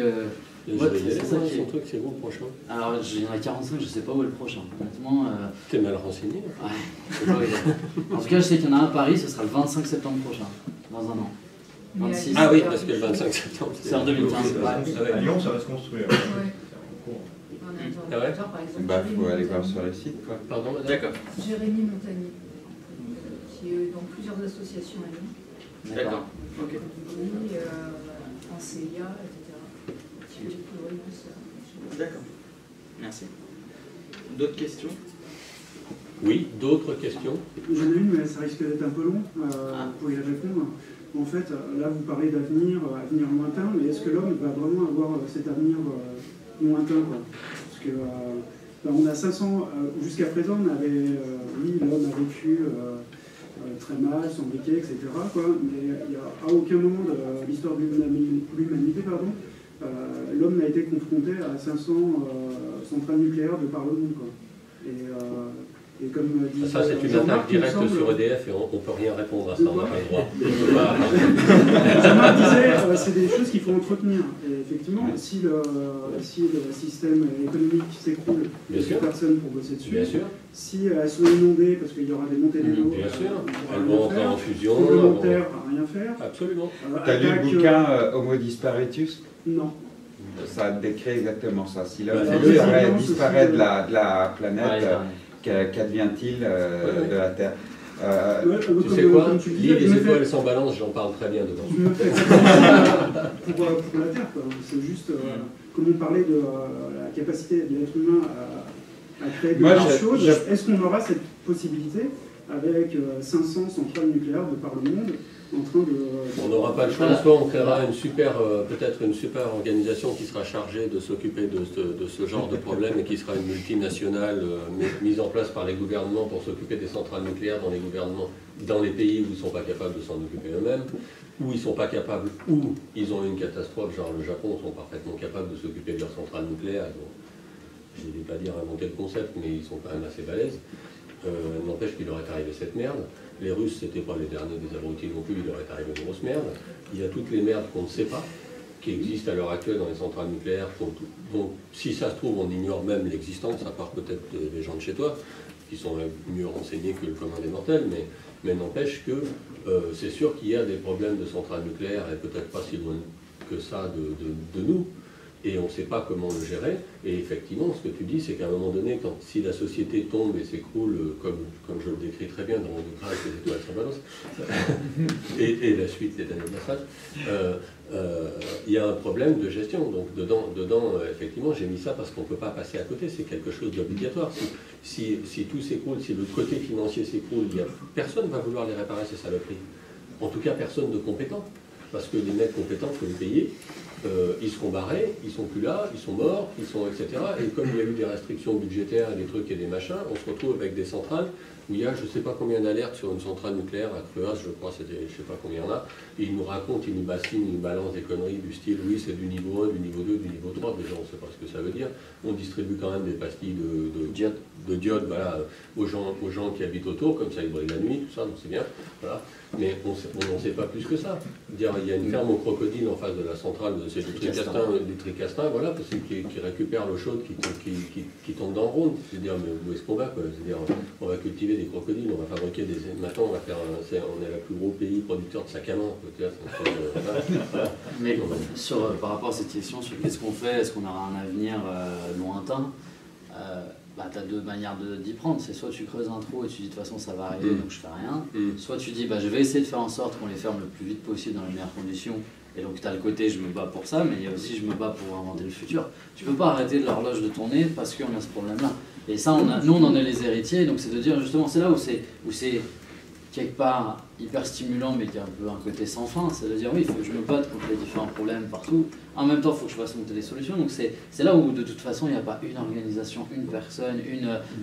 Et Ouais, je vais y aller, c'est ça moi, qui est- son truc, c'est vous le prochain. Alors, il y en a 45, je sais pas où est le prochain. Honnêtement, T'es mal renseigné. ouais, je sais pas où il est. En tout cas, je sais qu'il y en a un à Paris, ce sera le 25 septembre prochain, dans un an. 26. Ah oui, parce que le 25 septembre, C'est en 2015. Ouais. À Lyon, ça va se construire. Ouais. C'est en cours. Un Ah ouais interlocuteur, par exemple. Bah, faut Jérémy aller voir Montagny. sur le site, quoi. Pardon, madame? D'accord. Jérémy Montagny, qui est dans plusieurs associations à Lyon. D'accord. Ok. En CIA, etc. Qui fait beaucoup de relances. D'accord. Merci. D'autres questions? Oui, d'autres questions? J'en ai une, mais ça risque d'être un peu long pour y répondre. En fait, là, vous parlez d'avenir, avenir lointain, mais est-ce que l'homme va vraiment avoir cet avenir lointain, quoi? Parce que on a 500, jusqu'à présent, on avait, oui, l'homme a vécu très mal, sans briquet, etc., quoi, mais il n'y a à aucun moment de l'histoire de l'humanité, l'homme n'a été confronté à 500 centrales nucléaires de par le monde, quoi. Et comme disait Ça, c'est une Jean-Marc, attaque il me directe semble- sur EDF et on ne peut rien répondre à ça, De on n'a quoi pas le droit. On peut pas- Jean-Marc disait, c'est des choses qu'il faut entretenir. Et effectivement, si le système économique s'écroule, il Bien n'y a sûr. plus personne pour bosser dessus. Bien sûr, Si elles sont inondées parce qu'il y aura des montées des eaux, bien sûr. on pourra Elles rien vont entrer faire. en fusion. Tremblement de elles terre, vont- rien faire. Absolument. T'as lu Attaque, le bouquin Homo Disparitus? Non. Ça décrit exactement ça. Si l'homme Bah, fais-le. disparaît de la planète, Ouais, qu'advient-il Ouais. de la Terre? Tu sais quoi? Comme tu le Lis disais, les je me étoiles fais- sans balance, j'en parle très bien dedans. je me fais pour la Terre, quoi. C'est juste, comme on parlait de la capacité de l'être humain à créer de Moi, grandes je- choses, je- est-ce qu'on aura cette possibilité avec 500 centrales nucléaires de par le monde en train de... On n'aura pas le choix, soit on créera une super, peut-être une super organisation qui sera chargée de s'occuper de ce genre de problème et qui sera une multinationale mise en place par les gouvernements pour s'occuper des centrales nucléaires dans les gouvernements, dans les pays où ils ne sont pas capables de s'en occuper eux-mêmes, où ils ne sont pas capables, où ils ont eu une catastrophe, genre le Japon sont parfaitement capables de s'occuper de leurs centrales nucléaires. Donc, je ne vais pas dire inventer le concept, mais ils sont quand même assez balèzes. N'empêche qu'il leur est arrivé cette merde. Les Russes, c'était pas les derniers des abrutis non plus, il leur est arrivé une grosse merde. Il y a toutes les merdes qu'on ne sait pas, qui existent à l'heure actuelle dans les centrales nucléaires. Donc, si ça se trouve, on ignore même l'existence, à part peut-être des gens de chez toi, qui sont mieux renseignés que le commun des mortels, mais n'empêche que c'est sûr qu'il y a des problèmes de centrales nucléaires, et peut-être pas si loin que ça de nous. Et on ne sait pas comment le gérer. Et effectivement, ce que tu dis, c'est qu'à un moment donné, si la société tombe et s'écroule, comme je le décris très bien dans mon ouvrage Les étoiles sans balance, et la suite, les derniers passages, il y a un problème de gestion. Donc dedans effectivement, j'ai mis ça parce qu'on ne peut pas passer à côté. C'est quelque chose d'obligatoire. Si tout s'écroule, si le côté financier s'écroule, personne ne va vouloir les réparer, ces saloperies. En tout cas, personne de compétent. Parce que les mecs compétents, il faut les payer. Ils seront barrés, ils sont plus là, ils sont morts, etc. Et comme il y a eu des restrictions budgétaires et des trucs et des machins, on se retrouve avec des centrales où il y a je ne sais pas combien d'alertes sur une centrale nucléaire à Creuse, je crois, je ne sais pas combien il y en a, et ils nous racontent, ils nous bassinent, ils nous balancent des conneries du style oui c'est du niveau 1, du niveau 2, du niveau 3, déjà on ne sait pas ce que ça veut dire. On distribue quand même des pastilles de diode voilà, aux gens qui habitent autour, comme ça ils brillent la nuit, tout ça, donc c'est bien. Voilà. Mais on n'en sait pas plus que ça. Dire, il y a une ferme aux crocodiles en face de la centrale, c'est du Tricastin, voilà, parce qui récupère l'eau chaude qui tombe dans le Rhône. C'est-à-dire, mais où est-ce qu'on va, quoi? C'est-à-dire, on va cultiver des crocodiles, on va fabriquer des... Maintenant, on est le plus gros pays producteur de sacs à main. Mais par rapport à cette question sur qu'est-ce qu'on fait, est-ce qu'on aura un avenir lointain, bah, tu as deux manières d'y prendre. C'est soit tu creuses un trou et tu dis de toute façon ça va arriver donc je fais rien. Soit tu dis bah, je vais essayer de faire en sorte qu'on les ferme le plus vite possible dans les meilleures conditions. Et donc tu as le côté je me bats pour ça, mais il y a aussi je me bats pour inventer le futur. Tu peux pas arrêter de l'horloge de tourner parce qu'on a ce problème-là. Et ça, nous on en est les héritiers, donc c'est de dire justement, c'est là où c'est quelque part hyper stimulant, mais qui a un peu un côté sans fin. C'est de dire oui, il faut que je me batte contre les différents problèmes partout. En même temps, il faut que je fasse monter des solutions. Donc c'est là où de toute façon, il n'y a pas une organisation, une personne,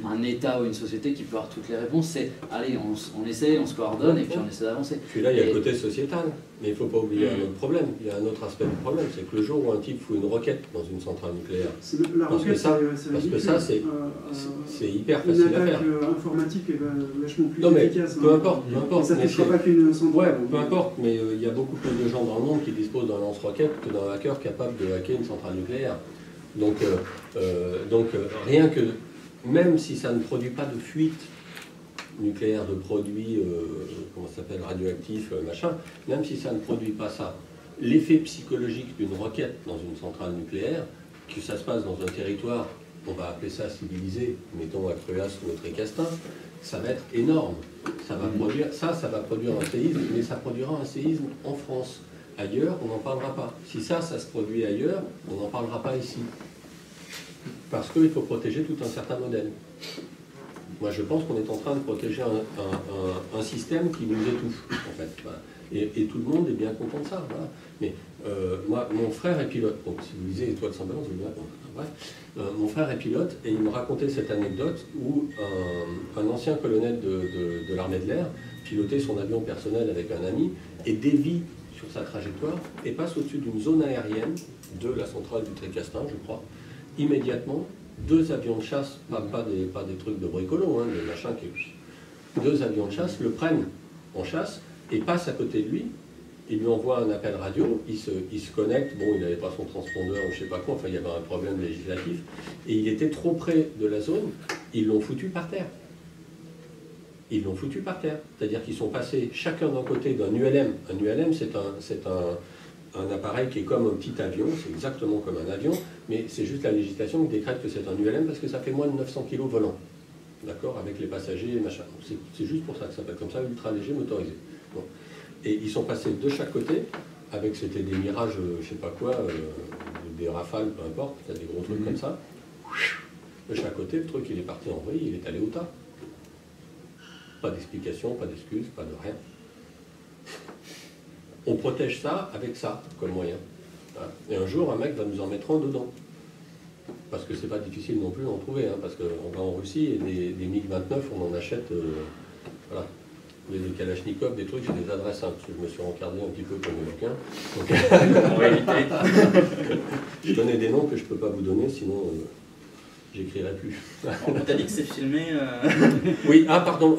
un État ou une société qui peut avoir toutes les réponses. C'est allez, on essaie, on se coordonne et puis on essaie d'avancer. Puis là, il y a le côté sociétal. Mais il ne faut pas oublier un autre problème. Il y a un autre aspect du problème, c'est que le jour où un type fout une roquette dans une centrale nucléaire, parce que ça, c'est hyper facile à faire. Une attaque informatique est vachement plus efficace. Peu importe. Ça ne touchera pas qu'une centrale. Ouais, peu importe, mais il y a beaucoup plus de gens dans le monde qui disposent d'un lance-roquette que d'un hacker capable de hacker une centrale nucléaire. Donc rien que, même si ça ne produit pas de fuite nucléaire de produits, comment ça s'appelle, radioactifs, machin, même si ça ne produit pas ça, l'effet psychologique d'une roquette dans une centrale nucléaire, que ça se passe dans un territoire, on va appeler ça civilisé, mettons à Cruas ou au Tricastin, ça va être énorme. Ça va produire un séisme, mais ça produira un séisme en France. Ailleurs, on n'en parlera pas. Si ça se produit ailleurs, on n'en parlera pas ici. Parce qu'il faut protéger tout un certain modèle. Moi, je pense qu'on est en train de protéger un système qui nous étouffe, en fait. Voilà. Et tout le monde est bien content de ça. Voilà. Mais moi, mon frère est pilote. Donc, si vous lisez Étoile sans balance, vous le verrez. Mon frère est pilote et il me racontait cette anecdote où un ancien colonel de l'armée de l'air pilotait son avion personnel avec un ami et dévie sur sa trajectoire et passe au-dessus d'une zone aérienne de la centrale du Tricastin, je crois. Immédiatement, deux avions de chasse, pas des trucs de bricolons, hein, des machins deux avions de chasse le prennent en chasse et passent à côté de lui. Il lui envoie un appel radio, il se connecte, bon, il n'avait pas son transpondeur ou je sais pas quoi, enfin il y avait un problème législatif, et il était trop près de la zone, ils l'ont foutu par terre. Ils l'ont foutu par terre. C'est-à-dire qu'ils sont passés chacun d'un côté d'un ULM. Un ULM, c'est un appareil qui est comme un petit avion, c'est exactement comme un avion, mais c'est juste la législation qui décrète que c'est un ULM parce que ça fait moins de 900 kg volant. D'accord, avec les passagers et machin. C'est juste pour ça que ça s'appelle comme ça, ultra léger motorisé. Bon. Et ils sont passés de chaque côté, avec c'était des mirages, je sais pas quoi, des rafales, peu importe, des gros trucs comme ça. De chaque côté, le truc il est parti en vrille, il est allé au tas. Pas d'explication, pas d'excuse, pas de rien. On protège ça avec ça comme moyen. Et un jour, un mec va nous en mettre un dedans. Parce que c'est pas difficile non plus d'en trouver, hein, parce qu'on va en Russie et des MiG-29, on en achète, voilà. Des Kalachnikov, des trucs, j'ai des adresses, hein, parce que je me suis encardé un petit peu comme les Américains. On va éviter. Je connais des noms que je ne peux pas vous donner, sinon j'écrirai plus. On t'a dit que c'est filmé. Oui, ah pardon.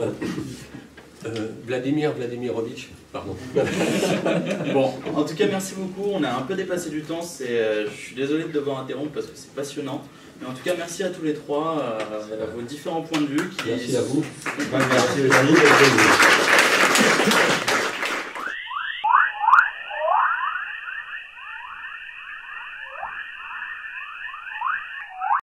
Vladimir Vladimirovitch, pardon. Bon, en tout cas, merci beaucoup. On a un peu dépassé du temps. Je suis désolé de devoir interrompre parce que c'est passionnant. Mais en tout cas, merci à tous les trois, à vos différents points de vue. Merci à vous. Merci aussi.